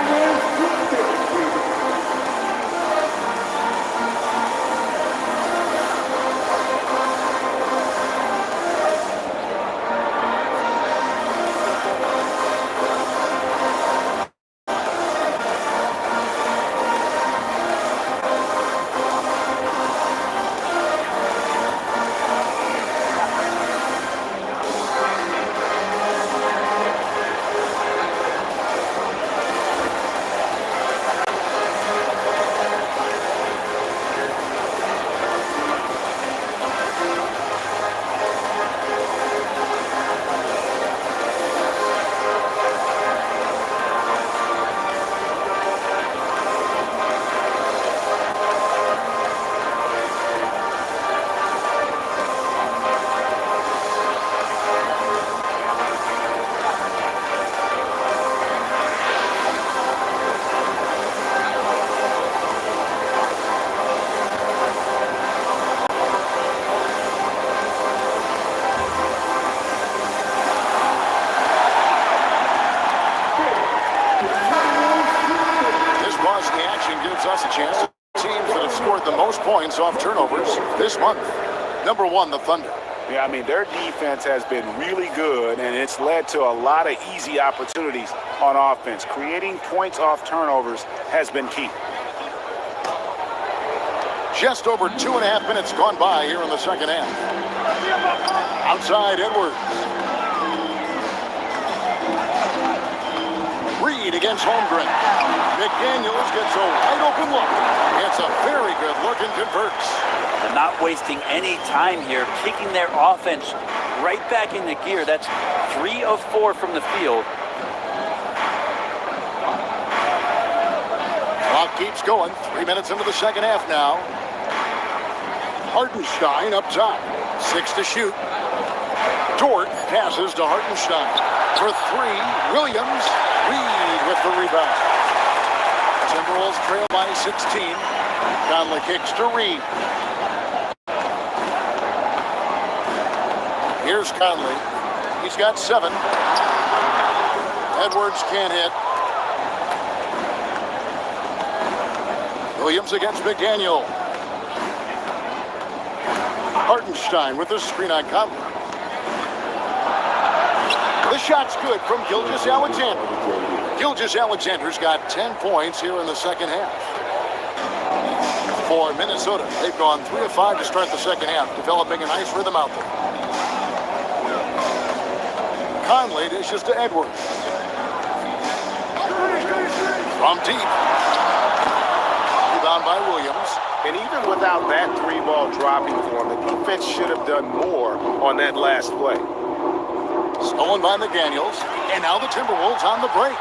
Us a chance to teams that have scored the most points off turnovers this month. Number one, the Thunder. Yeah, I mean, their defense has been really good, and it's led to a lot of easy opportunities on offense. Creating points off turnovers has been key. Just over 2.5 minutes gone by here in the second half. Outside Edwards. Reed against Holmgren. McDaniels gets a wide open look. It's a very good look and converts. They're not wasting any time here, kicking their offense right back into gear. That's 3 of 4 from the field. Clock keeps going. 3 minutes into the second half now. Hartenstein up top. 6 to shoot. Dort passes to Hartenstein. For 3, Williams. Reed with the rebound. Timberwolves trail by 16. Conley kicks to Reed. Here's Conley. He's got 7. Edwards can't hit. Williams against McDaniel. Hartenstein with the screen on Conley. The shot's good from Gilgeous-Alexander. Gilgeous-Alexander's got 10 points here in the second half. For Minnesota, they've gone 3 of 5 to start the second half, developing a nice rhythm out there. Conley dishes to Edwards. From deep. Rebound by Williams. And even without that 3-ball dropping for him, the defense should have done more on that last play. Stolen by McDaniels. And now the Timberwolves on the break.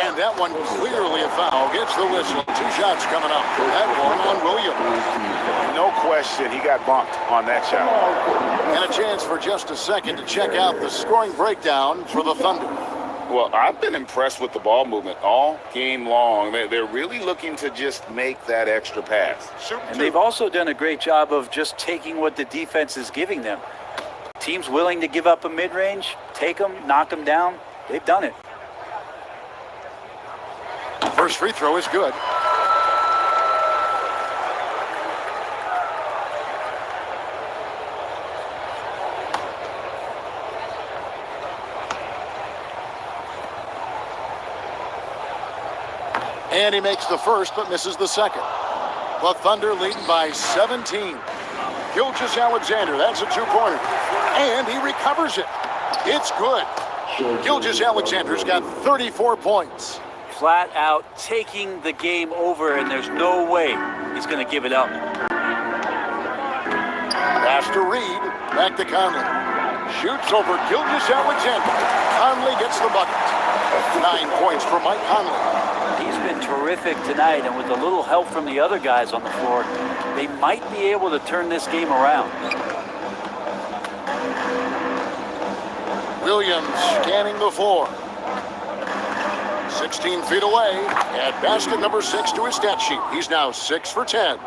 And that one clearly a foul. Gets the whistle. 2 shots coming up. That one on Williams. No question, he got bumped on that shot. And a chance for just a second to check out the scoring breakdown for the Thunder. Well, I've been impressed with the ball movement all game long. They're really looking to just make that extra pass. And they've also done a great job of just taking what the defense is giving them. Teams willing to give up a mid-range, take them, knock them down. They've done it. First free throw is good. And he makes the first, but misses the second. The Thunder leading by 17. Gilgeous-Alexander, that's a 2-pointer. And he recovers it. It's good. Gilgeous-Alexander's got 34 points. Flat out taking the game over, and there's no way he's going to give it up. Pass to Reed. Back to Conley. Shoots over Gilgeous-Alexander. Conley gets the bucket. 9 points for Mike Conley. He's been terrific tonight, and with a little help from the other guys on the floor, they might be able to turn this game around. Williams scanning the floor. 16 feet away. Add basket number 6 to his stat sheet. He's now 6 for 10.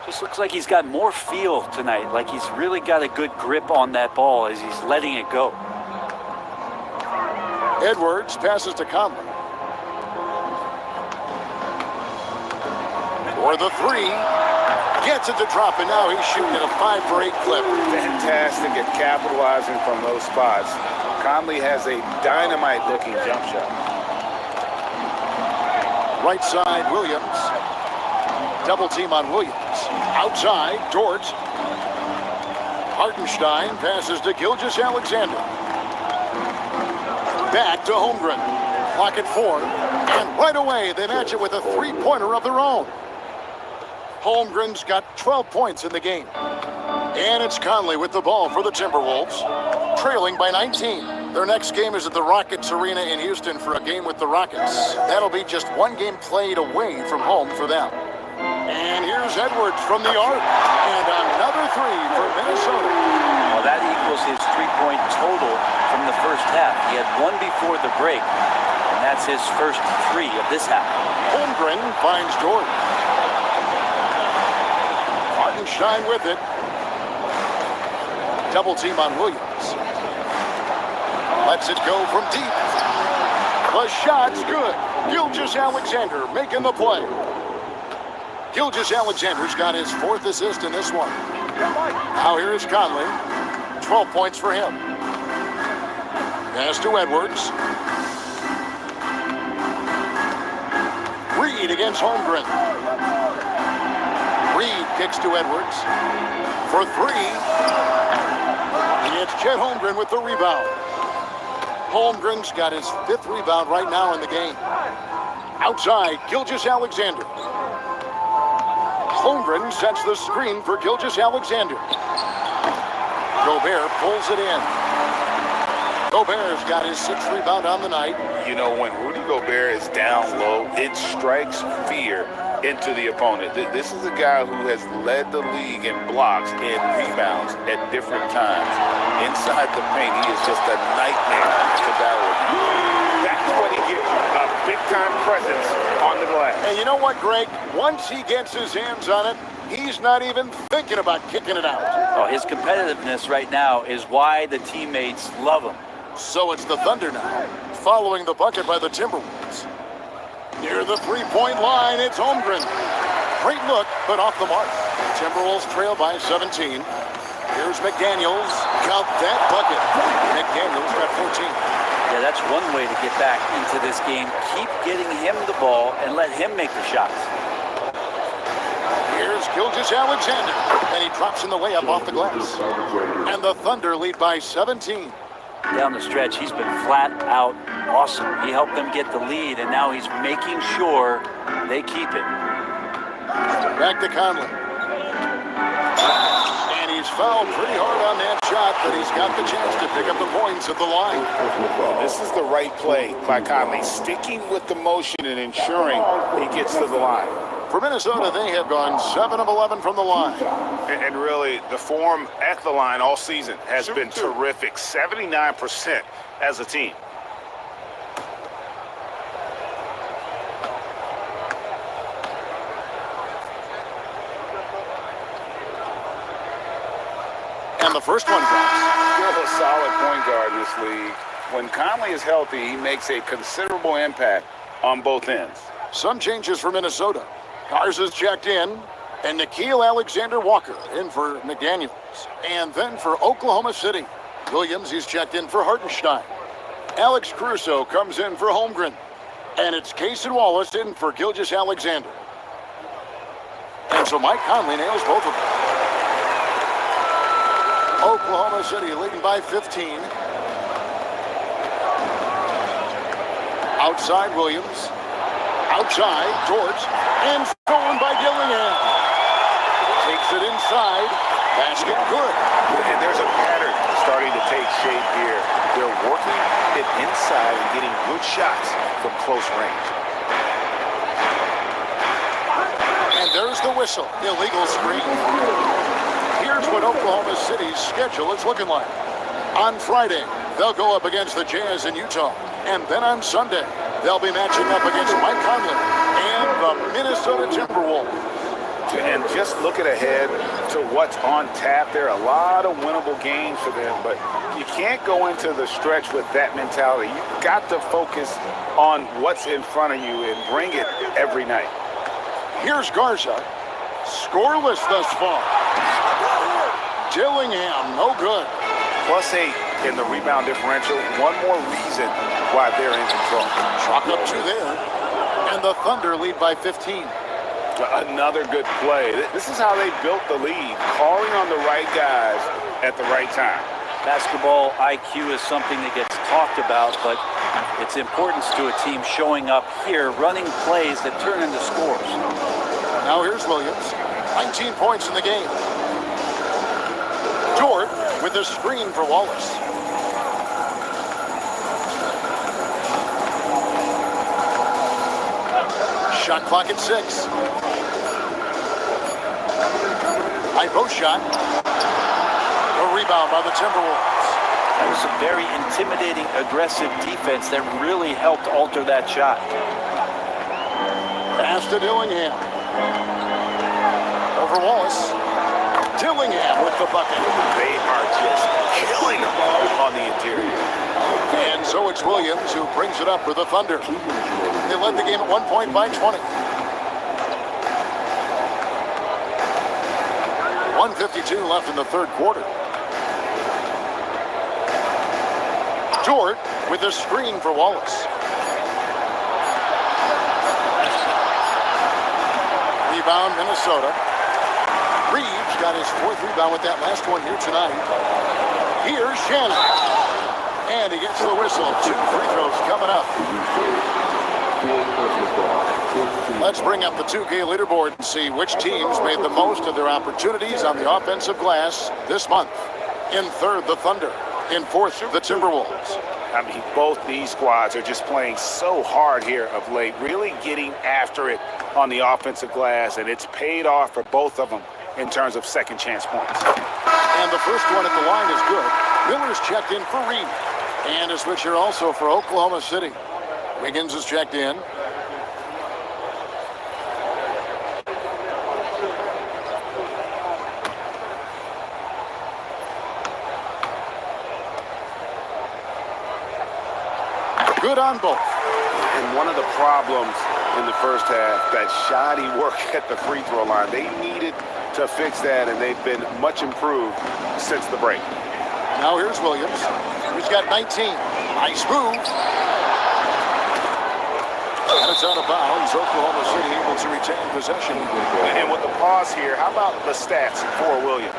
Just looks like he's got more feel tonight, like he's really got a good grip on that ball as he's letting it go. Edwards passes to Conley. For the 3. Gets it to drop, and now he's shooting at a 5 for 8 clip. Fantastic at capitalizing from those spots. Conley has a dynamite-looking jump shot. Right side, Williams. Double team on Williams. Outside, Dort. Hartenstein passes to Gilgeous-Alexander. Back to Holmgren. Clock at 4. And right away, they match it with a three-pointer of their own. Holmgren's got 12 points in the game. And it's Conley with the ball for the Timberwolves, trailing by 19. Their next game is at the Rockets Arena in Houston for a game with the Rockets. That'll be just one game played away from home for them. And here's Edwards from the arc. And another 3 for Minnesota. Well, that equals his 3-point total from the first half. He had 1 before the break, and that's his first 3 of this half. Holmgren finds Dort. Hartenstein with it. Double team on Williams. Lets it go from deep. The shot's good. Gilgeous-Alexander making the play. Gilgeous-Alexander's got his 4th assist in this one. Now here is Conley. 12 points for him. Pass to Edwards. Reed against Holmgren. Reed kicks to Edwards for 3. It's Chet Holmgren with the rebound. Holmgren's got his 5th rebound right now in the game. Outside, Gilgeous-Alexander. Holmgren sets the screen for Gilgeous-Alexander. Gobert pulls it in. Gobert's got his 6th rebound on the night. You know, when Rudy Gobert is down low, it strikes fear into the opponent. This is a guy who has led the league in blocks and rebounds at different times. Inside the paint, he is just a nightmare to battle with. That's what he gets, a big-time presence on the glass. And you know what, Greg? Once he gets his hands on it, he's not even thinking about kicking it out. Oh, his competitiveness right now is why the teammates love him. So it's the Thunder now, following the bucket by the Timberwolves. Near the three-point line, it's Holmgren. Great look, but off the mark. Timberwolves trail by 17. Here's McDaniels. Count that bucket. McDaniels got 14. Yeah, that's one way to get back into this game. Keep getting him the ball and let him make the shots. Here's Gilgeous-Alexander, and he drops in the way up off the glass. And the Thunder lead by 17. Down the stretch, he's been flat out awesome. He helped them get the lead, and now he's making sure they keep it. Back to Conley. And he's fouled pretty hard on that shot, but he's got the chance to pick up the points at the line. This is the right play by Conley, sticking with the motion and ensuring he gets to the line. For Minnesota, they have gone 7 of 11 from the line. And really, the form at the line all season has been terrific. 79% as a team. And the first one drops. Still a solid point guard in this league. When Conley is healthy, he makes a considerable impact on both ends. Some changes for Minnesota. Garza's checked in, and Nickeil Alexander-Walker in for McDaniels. And then for Oklahoma City, Williams is checked in for Hartenstein. Alex Caruso comes in for Holmgren. And it's Cason Wallace in for Gilgeous-Alexander. And so Mike Conley nails both of them. Oklahoma City leading by 15. Outside Williams. Outside Dort. And stolen by Dillingham. Takes it inside. Basket good. And there's a pattern starting to take shape here. They're working it inside and getting good shots from close range. And there's the whistle. Illegal screen. Here's what Oklahoma City's schedule is looking like. On Friday, they'll go up against the Jazz in Utah. And then on Sunday, They'll be matching up against Mike Conley and the Minnesota Timberwolves. And just looking ahead to what's on tap, there are a lot of winnable games for them, but you can't go into the stretch with that mentality. You've got to focus on what's in front of you and bring it every night. Here's Garza, scoreless thus far. Dillingham, no good. +8 in the rebound differential. One more reason why they're in control. Chalk up 2 there, and the Thunder lead by 15. Another good play. This is how they built the lead, calling on the right guys at the right time. Basketball IQ is something that gets talked about, but its importance to a team showing up here, running plays that turn into scores. Now here's Williams, 19 points in the game. Dort with a screen for Wallace. Shot clock at 6. High post shot. A rebound by the Timberwolves. That was some very intimidating, aggressive defense that really helped alter that shot. Pass to Dillingham. Over Wallace. Dillingham with the bucket. They are just killing the ball on the interior. And so it's Williams who brings it up for the Thunder. They led the game at 1 point by 20. 1:52 left in the third quarter. Dort with a screen for Wallace. Rebound, Minnesota. Reeves got his 4th rebound with that last one here tonight. Here's Shannon. And he gets the whistle. 2 free throws coming up. Let's bring up the 2K leaderboard and see which teams made the most of their opportunities on the offensive glass this month. In 3rd, the Thunder. In 4th, the Timberwolves. I mean, both these squads are just playing so hard here of late, really getting after it on the offensive glass, and it's paid off for both of them in terms of second chance points. And the first one at the line is good. Miller's checked in for Reed. And a switcher also for Oklahoma City. Wiggins is checked in. Good on both. And one of the problems in the first half, that shoddy work at the free throw line. They needed to fix that, and they've been much improved since the break. Now here's Williams. He's got 19. Nice move. And it's out of bounds. Oklahoma City able to retain possession. And with the pause here, how about the stats for Williams?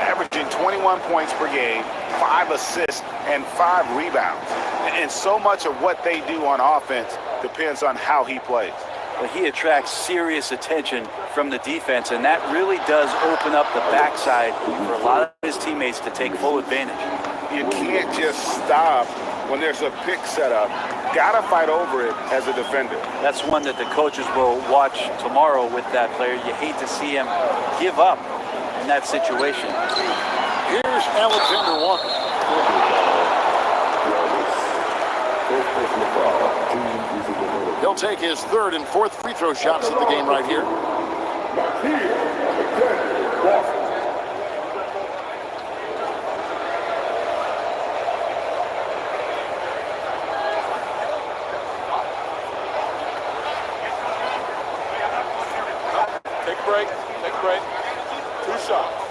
Averaging 21 points per game, 5 assists, and 5 rebounds. And so much of what they do on offense depends on how he plays. Well, he attracts serious attention from the defense, and that really does open up the backside for a lot of his teammates to take full advantage. You can't just stop when there's a pick set up. Gotta fight over it as a defender. That's one that the coaches will watch tomorrow with that player. You hate to see him give up in that situation. Here's Alexander Walker. He'll take his 3rd and 4th free throw shots of the game right here. Take a break. Take a break. 2 shots.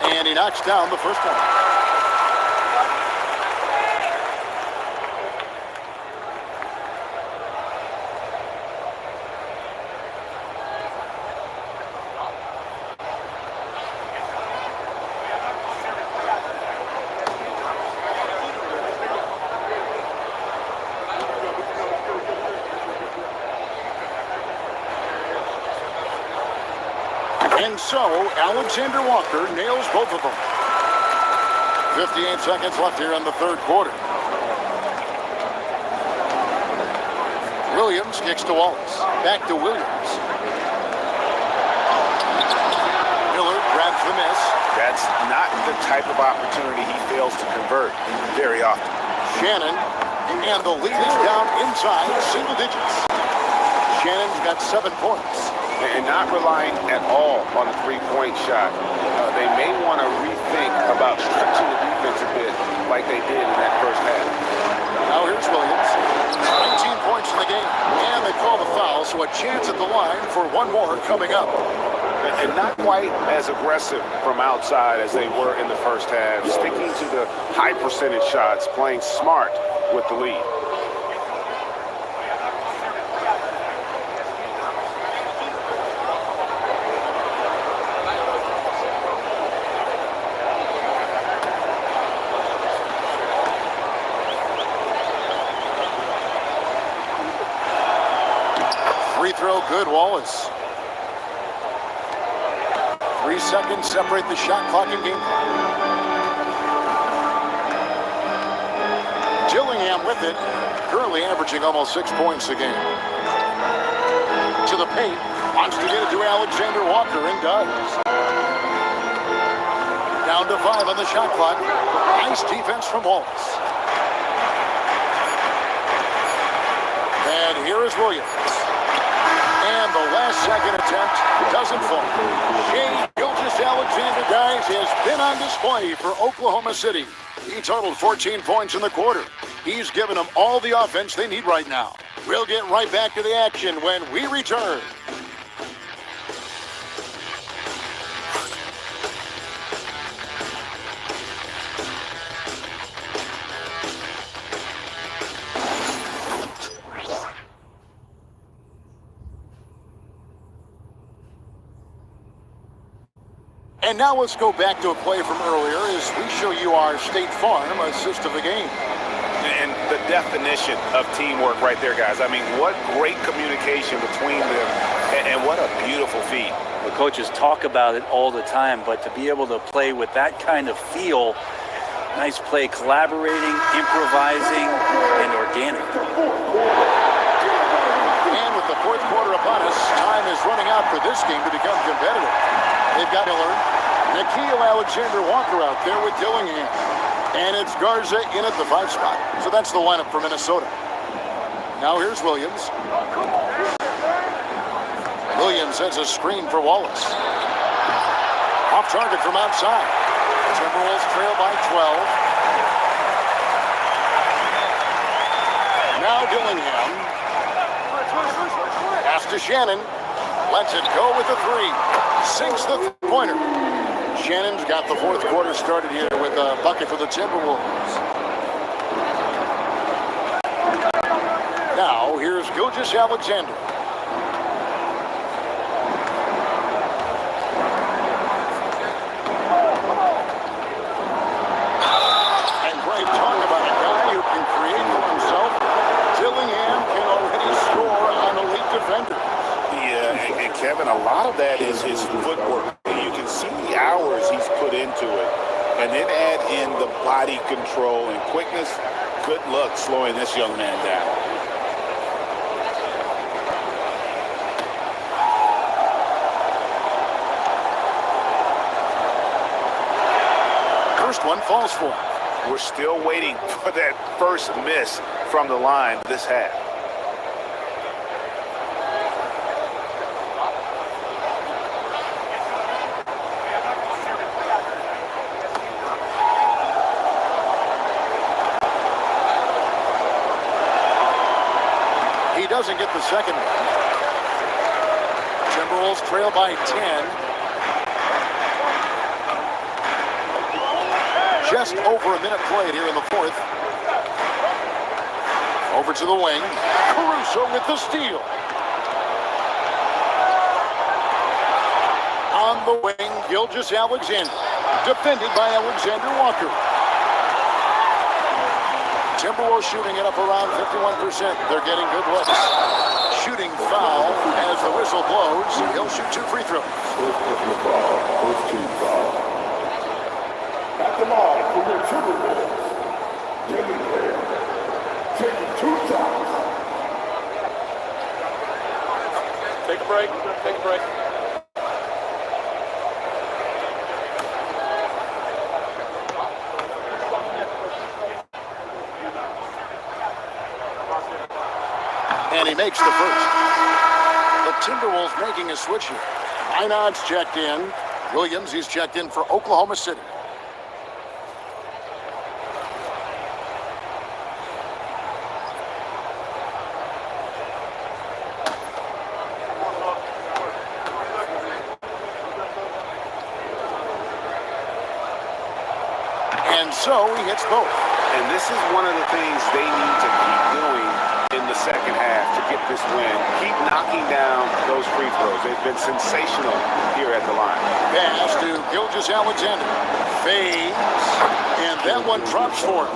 And he knocks down the first one. And so, Alexander Walker nails both of them. 58 seconds left here in the third quarter. Williams kicks to Wallace. Back to Williams. Miller grabs the miss. That's not the type of opportunity he fails to convert very often. Shannon, and the lead is down inside single digits. Shannon's got 7 points. And not relying at all on the three-point shot. They may want to rethink about stretching the defense a bit like they did in that first half. Now here's Williams. 19 points in the game. And they call the foul, so a chance at the line for one more coming up. And not quite as aggressive from outside as they were in the first half. Sticking to the high percentage shots, playing smart with the lead. Free throw good, Wallace. 3 seconds separate the shot clock and game clock. Dillingham with it, currently averaging almost 6 points a game. To the paint, wants to get it to Alexander Walker and does. Down to 5 on the shot clock. Nice defense from Wallace. And here is Williams. And the last second attempt doesn't fall. Shai Gilgeous-Alexander, guys, has been on display for Oklahoma City. He totaled 14 points in the quarter. He's given them all the offense they need right now. We'll get right back to the action when we return. And now let's go back to a play from earlier as we show you our State Farm assist of the game. And the definition of teamwork right there, guys. I mean, what great communication between them, and what a beautiful feat. The coaches talk about it all the time, but to be able to play with that kind of feel, nice play, collaborating, improvising, and organic. And with the fourth quarter upon us, time is running out for this game to become competitive. They've got Miller, Nickeil Alexander-Walker out there with Dillingham. And it's Garza in at the 5 spot. So that's the lineup for Minnesota. Now here's Williams. Williams sends a screen for Wallace. Off target from outside. Timberwolves trail by 12. Now Dillingham. Pass to Shannon. Lets it go with the 3. Sinks the pointer. Shannon's got the fourth quarter started here with a bucket for the Timberwolves. Now, here's Gilgeous-Alexander. And great talk about a guy who can create for himself. Dillingham can already score on elite defenders. Yeah, and Kevin, a lot of that is his footwork. You can see the hours he's put into it. And then add in the body control and quickness. Good luck slowing this young man down. First one falls for him. We're still waiting for that first miss from the line this half. He doesn't get the second one. Timberwolves trail by 10. Just over a minute played here in the fourth. Over to the wing. Caruso with the steal. On the wing, Gilgeous-Alexander. Defended by Alexander Walker. Timberwolves shooting it up around 51%. They're getting good looks. Shooting foul as the whistle blows. He'll shoot 2 free throws. First team foul. At the line for the Timberwolves, Dillingham taking 2 shots. a break. Take a break. And he makes the first. The Timberwolves making a switch here. Minot's checked in. Williams, he's checked in for Oklahoma City. And so he hits both. And this is one of the things they need to keep doing in the second half to get this win. Keep knocking down those free throws. They've been sensational here at the line. Pass to Gilgeous-Alexander. Fades. And that one drops for him.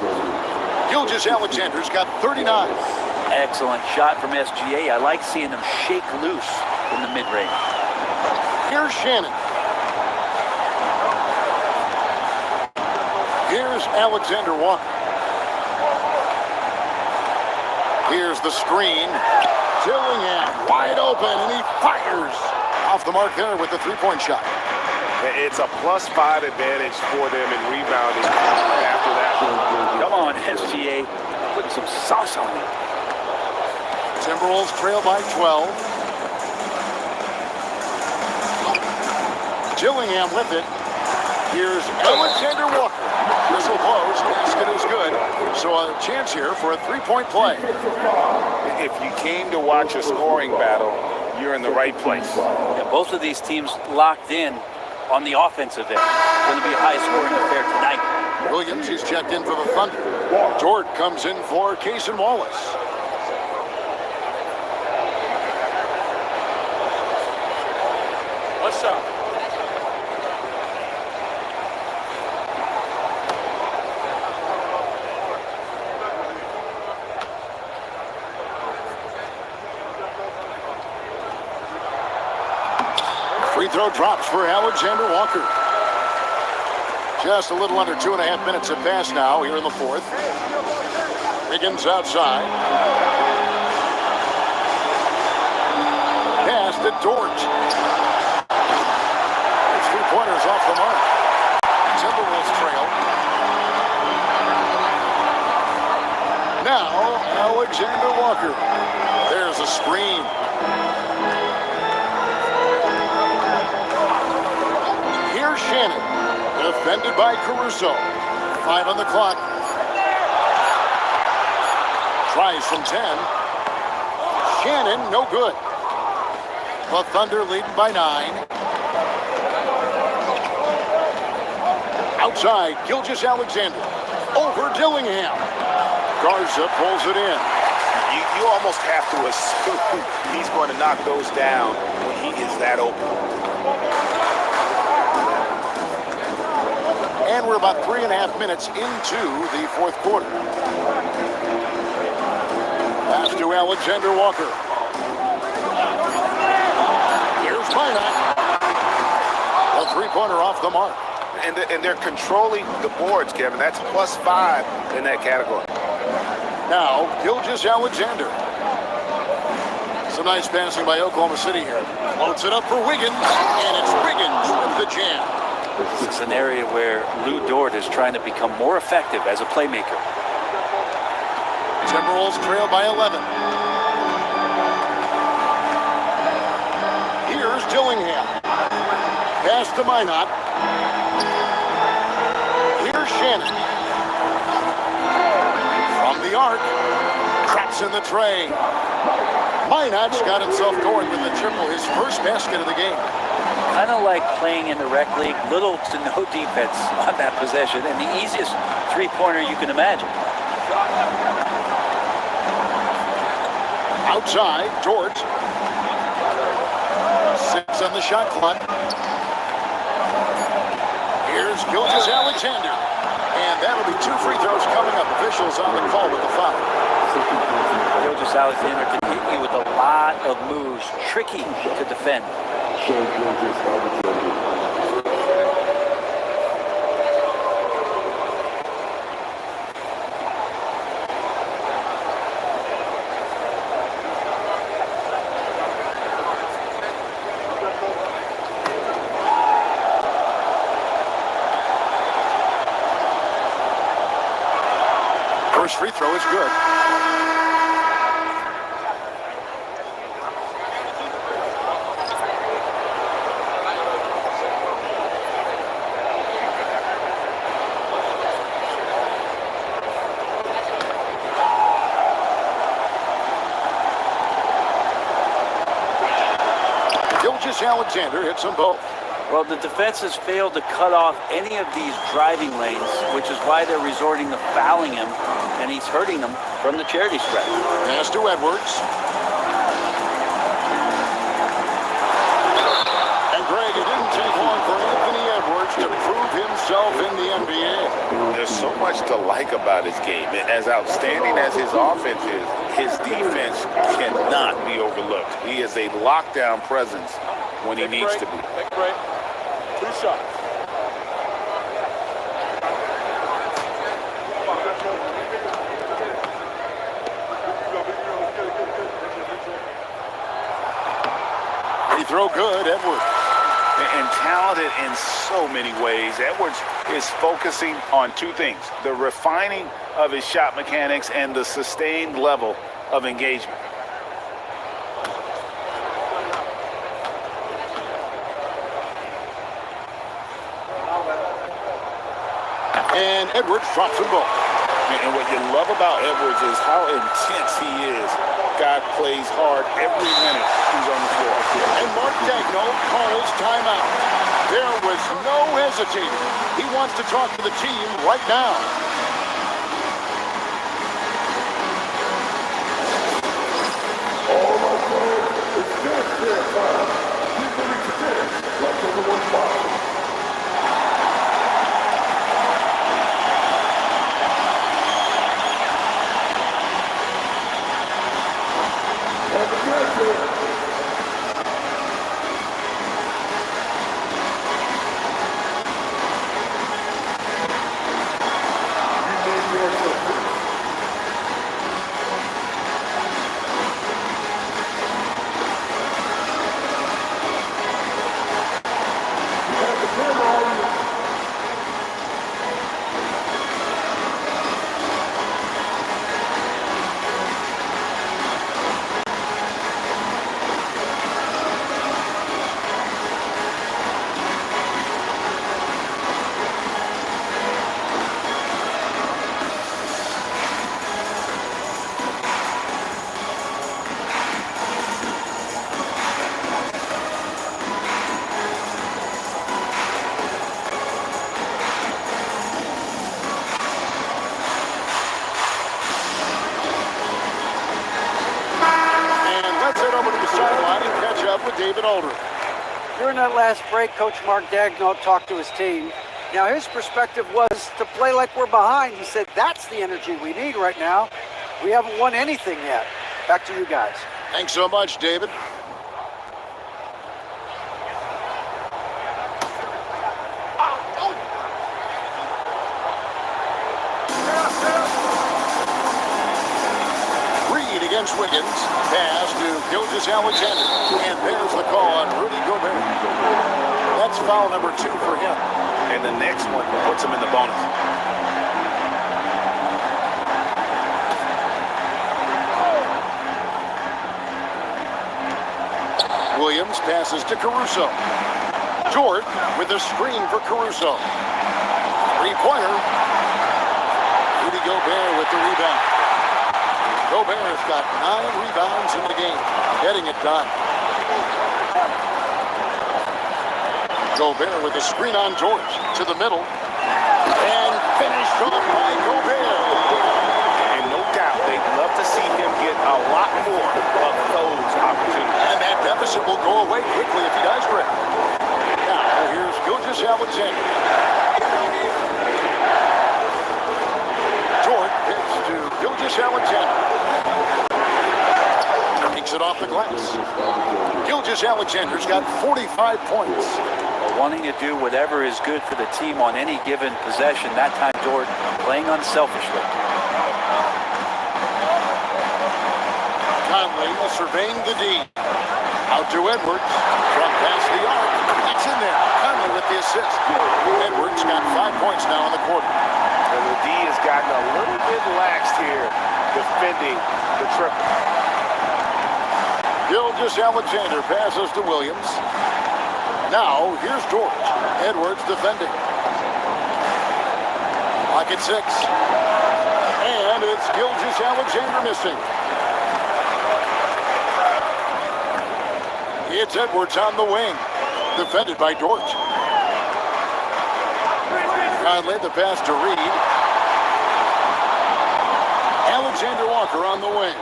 Gilgeous-Alexander's got 39. Excellent shot from SGA. I like seeing them shake loose in the mid-range. Here's Shannon. Here's Alexander Walker. Here's the screen. Dillingham wide open, and he fires off the mark there with the three-point shot. It's a +5 advantage for them in rebounding after that. Come on, SGA. Put some sauce on it. Timberwolves trail by 12. Dillingham with it. Here's Alexander Walker. Whistle blows. Basket is good. So a chance here for a three-point play. If you came to watch a scoring battle, you're in the right place. Yeah, both of these teams locked in on the offensive end. Going to be a high-scoring affair tonight. Williams, he's checked in for the Thunder. Dort comes in for Cason Wallace. What's up? Free throw drops for Alexander Walker. Just a little under 2.5 minutes have passed now here in the fourth. Wiggins outside. Pass to Dort. His three-pointers off the mark. Timberwolves trail. Now, Alexander Walker. There's a screen. Here's Shannon. Defended by Caruso. 5 on the clock. Tries from 10. Shannon, no good. The Thunder leading by 9. Outside, Gilgeous-Alexander. Over Dillingham. Garza pulls it in. You almost have to assume he's going to knock those down when he is that open. And we're about 3.5 minutes into the fourth quarter. Pass to Alexander Walker. Here's Minot. A three-pointer off the mark. And they're controlling the boards, Kevin. That's +5 in that category. Now, Gilgeous-Alexander. Some nice passing by Oklahoma City here. Floats it up for Wiggins, and it's Wiggins with the jam. This is an area where Lou Dort is trying to become more effective as a playmaker. Timberwolves trail by 11. Here's Dillingham. Pass to Minot. Here's Shannon. From the arc. Traps in the tray. Minot's got himself going with the triple, his first basket of the game. Kind of like playing in the rec league, little to no defense on that possession, and the easiest three-pointer you can imagine. Outside, Dort. 6 on the shot clock. Here's Gilgeous-Alexander. And that'll be 2 free throws coming up. Officials on the call with the foul. Gilgeous-Alexander can hit you with a lot of moves. Tricky to defend. First free throw is good. Alexander hits them both. Well, the defense has failed to cut off any of these driving lanes, which is why they're resorting to fouling him, and he's hurting them from the charity stripe. Pass to Edwards. And Greg, it didn't take long for Anthony Edwards to prove himself in the NBA. There's so much to like about his game. As outstanding as his offense is, his defense cannot be overlooked. He is a lockdown presence when he needs to be. Take a break. 2 shots. Free throw good, Edwards. And talented in so many ways. Edwards is focusing on 2 things: the refining of his shot mechanics and the sustained level of engagement. And Edwards drops the ball. And what you love about Edwards is how intense he is. God plays hard every minute he's on the floor. And Mark Daigneault calls timeout. There was no hesitating. He wants to talk to the team right now. All right, players, it's dance time. Get ready to dance like everyone's watching. David Aldridge. During that last break, Coach Mark Daigneault talked to his team. Now, his perspective was to play like we're behind. He said, that's the energy we need right now. We haven't won anything yet. Back to you guys. Thanks so much, David. Against Wiggins, pass to Gilgeous-Alexander, and there's the call on Rudy Gobert. That's foul number 2 for him. And the next one puts him in the bonus. Williams passes to Caruso. Jordan with a screen for Caruso. 3-pointer. Rudy Gobert with the rebound. Gobert has got 9 rebounds in the game, getting it done. Gobert with a screen on George to the middle. And finished off by Gobert. And no doubt, they'd love to see him get a lot more of those opportunities. And that deficit will go away quickly if he does, Greg. Now, here's Gilgeous-Alexander. George pitch to Gilgeous-Alexander. Takes it off the glass. Gilgeous-Alexander's got 45 points. Wanting to do whatever is good for the team on any given possession. That time, Jordan playing unselfishly. Conley surveying the D. Out to Edwards. From past the arc. It's in there. Conley with the assist. Edwards got 5 points now in the quarter. And the D has gotten a little bit laxed here defending the triple. Gilgeous-Alexander passes to Williams. Now, here's George. Edwards defending. Lock at 6. And it's Gilgeous-Alexander missing. It's Edwards on the wing. Defended by Dort. Conley the pass to Reed. Alexander Walker on the wing.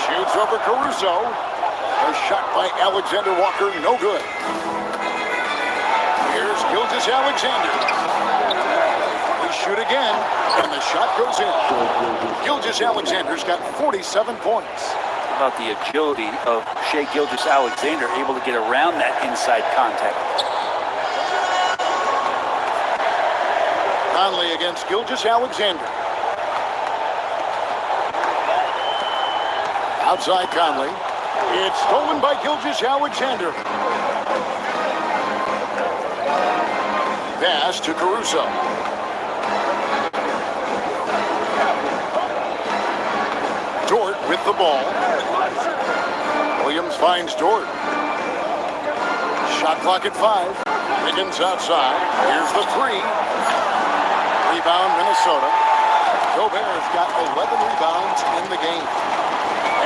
Shoots over Caruso. A shot by Alexander Walker, no good. Here's Gilgeous-Alexander. They shoot again, and the shot goes in. Gilgeous-Alexander's got 47 points. About the agility of Shai Gilgeous-Alexander, able to get around that inside contact. Conley against Gilgeous-Alexander. Outside Conley. It's stolen by Gilgeous-Alexander. Pass to Caruso. Dort with the ball. Williams finds Dort. Shot clock at 5. Wiggins outside. Here's the 3. Rebound Minnesota. Gobert's got 11 rebounds in the game.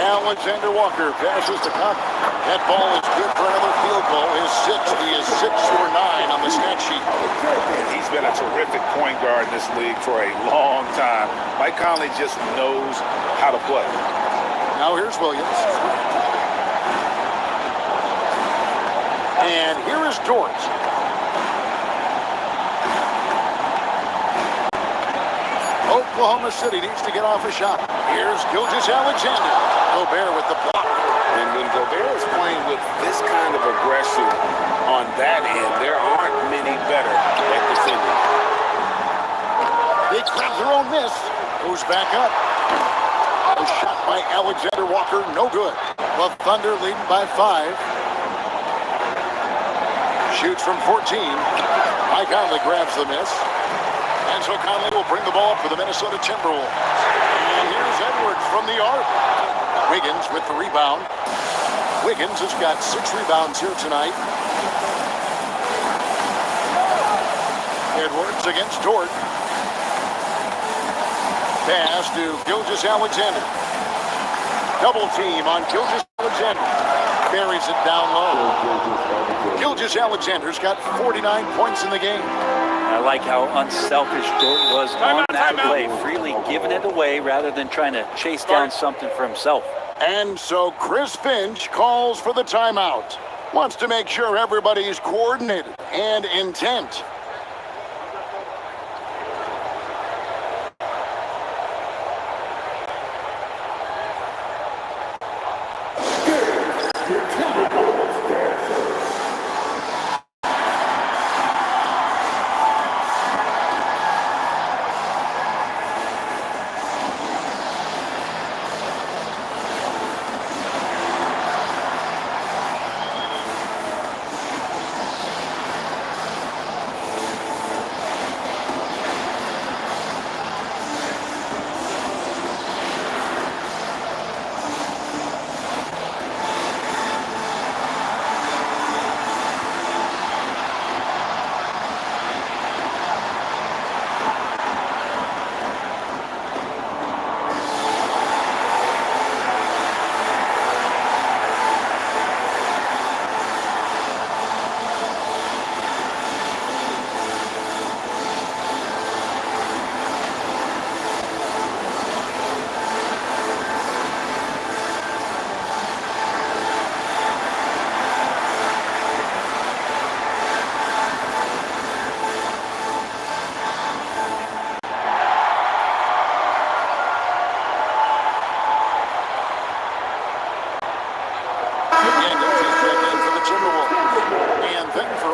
Alexander Walker passes to Conley. That ball is good for another field goal. His 6th. He is 6 for 9 on the stat sheet. And he's been a terrific point guard in this league for a long time. Mike Conley just knows how to play. Now here's Williams. And here is Dort. Oklahoma City needs to get off a shot. Here's Gilgeous-Alexander. Gobert with the block. And when Gobert is playing with this kind of aggression on that end, there aren't many better at defending. They grab their own miss. Goes back up. A shot by Alexander Walker, no good. The Thunder leading by 5. Shoots from 14. Mike Conley grabs the miss. And so Conley will bring the ball up for the Minnesota Timberwolves. And here's Edwards from the arc. Wiggins with the rebound. Wiggins has got 6 rebounds here tonight. Edwards against Dort. Pass to Gilgeous-Alexander. Double team on Gilgeous-Alexander. Buries it down low. Gilgeous-Alexander's got 49 points in the game. I like how unselfish Dort was on that play, freely giving it away rather than trying to chase down something for himself. And so Chris Finch calls for the timeout. Wants to make sure everybody's coordinated and intent.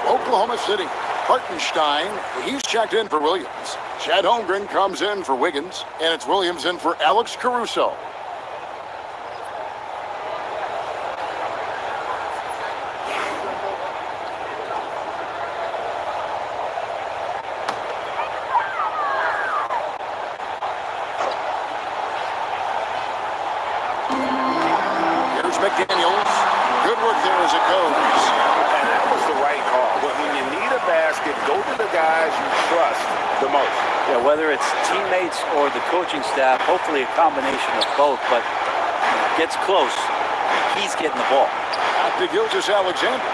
Oklahoma City. Hartenstein, he's checked in for Williams. Chad Holmgren comes in for Wiggins, and it's Williams in for Alex Caruso. McDaniels. Good work there as it goes. And that was the right call. But when you need a basket, go to the guys you trust the most. Yeah, whether it's teammates or the coaching staff, hopefully a combination of both, but gets close, he's getting the ball. Out to Gilgeous-Alexander.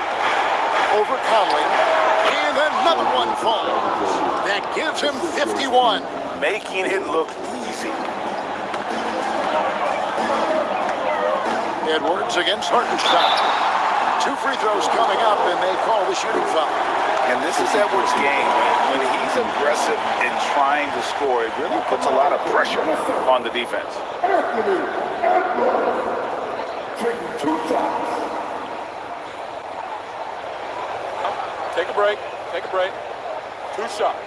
Over Conley. And another one falls. That gives him 51. Making it look easy. Edwards against Hartenstein. 2 free throws coming up, and they call the shooting foul. And this is Edwards' game. When he's aggressive and trying to score, it really puts a lot of pressure on the defense. Taking 2 shots. Take a break. Take a break. 2 shots.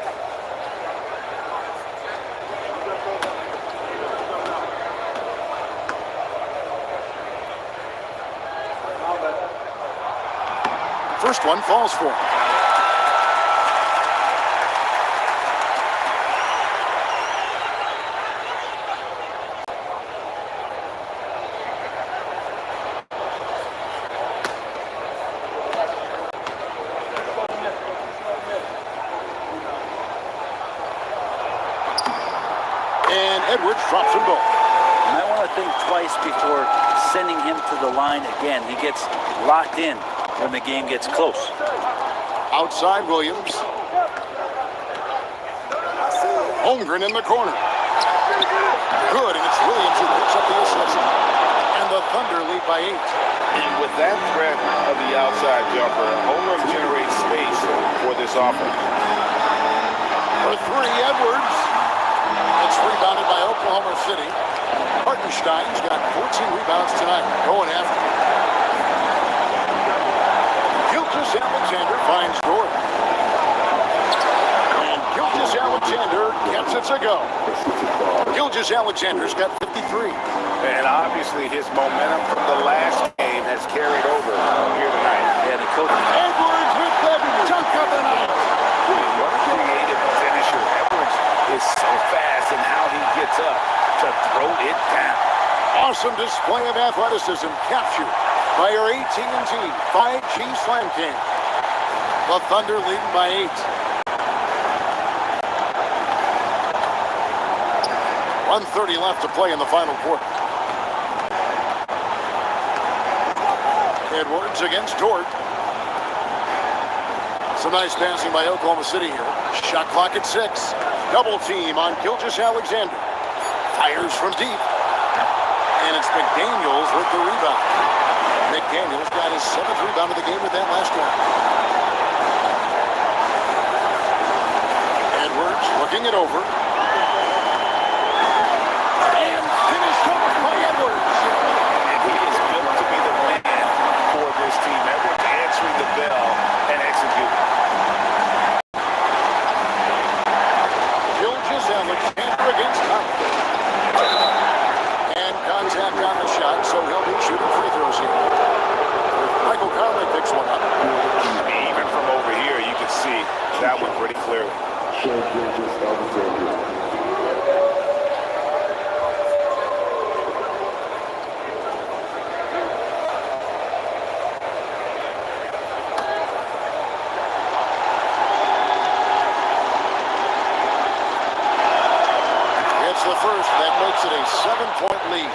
First one falls for him. And Edwards drops them both. You might want to think twice before sending him to the line again. He gets locked in when the game gets close. Outside Williams. Holmgren in the corner. Good, and it's Williams who picks up the assist. And the Thunder lead by 8. And with that threat of the outside jumper, Holmgren generates space for this offense. For 3, Edwards. It's rebounded by Oklahoma City. Hartenstein's got 14 rebounds tonight. Going after it. Gilgeous-Alexander finds Gordon. And Gilgeous-Alexander gets it to go. Gilgeous-Alexander's got 53. And obviously his momentum from the last game has carried over here tonight. Yeah, the coach. Edwards with the dunk of the night. What a creative finisher. Edwards is so fast in how he gets up to throw it down. Awesome display of athleticism captured by our AT&T 5G Slam Cam. The Thunder leading by 8. 1:30 left to play in the final quarter. Edwards against Dort. Some nice passing by Oklahoma City here. Shot clock at 6. Double team on Gilgeous-Alexander. Fires from deep. And it's McDaniels with the rebound. McDaniels got his 7th rebound of the game with that last one. Edwards looking it over. And finished off by Edwards. And he is built to be the man for this team. Edwards answering the bell and executing. Gilgeous-Alexander against Conley. And contact on the shot, so he'll be shooting free throws here. Michael Conley picks one up. Even from over here, you can see that one pretty clearly. Shea Gilgeous-Alexander. It's the first. That makes it a 7-point lead.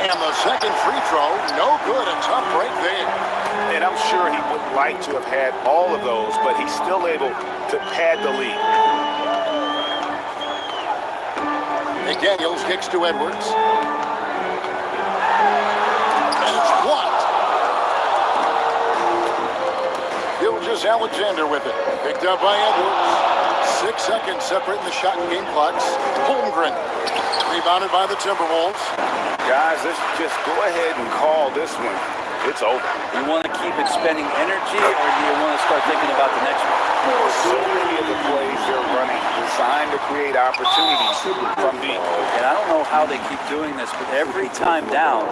And the second free throw, no good. A tough break there. And I'm sure he would like to have had all of those, but he's still able to pad the lead. McDaniels kicks to Edwards. And it's blocked. Gilgeous-Alexander with it. Picked up by Edwards. 6 seconds separating the shot and game clocks. Holmgren. Rebounded by the Timberwolves. Guys, let's just go ahead and call this one. It's over. You want to keep expending energy, or do you want to start thinking about the next one? So many of the plays they're running designed trying to create opportunities from deep. And I don't know how they keep doing this, but every time down,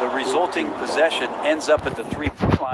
the resulting possession ends up at the 3-point line.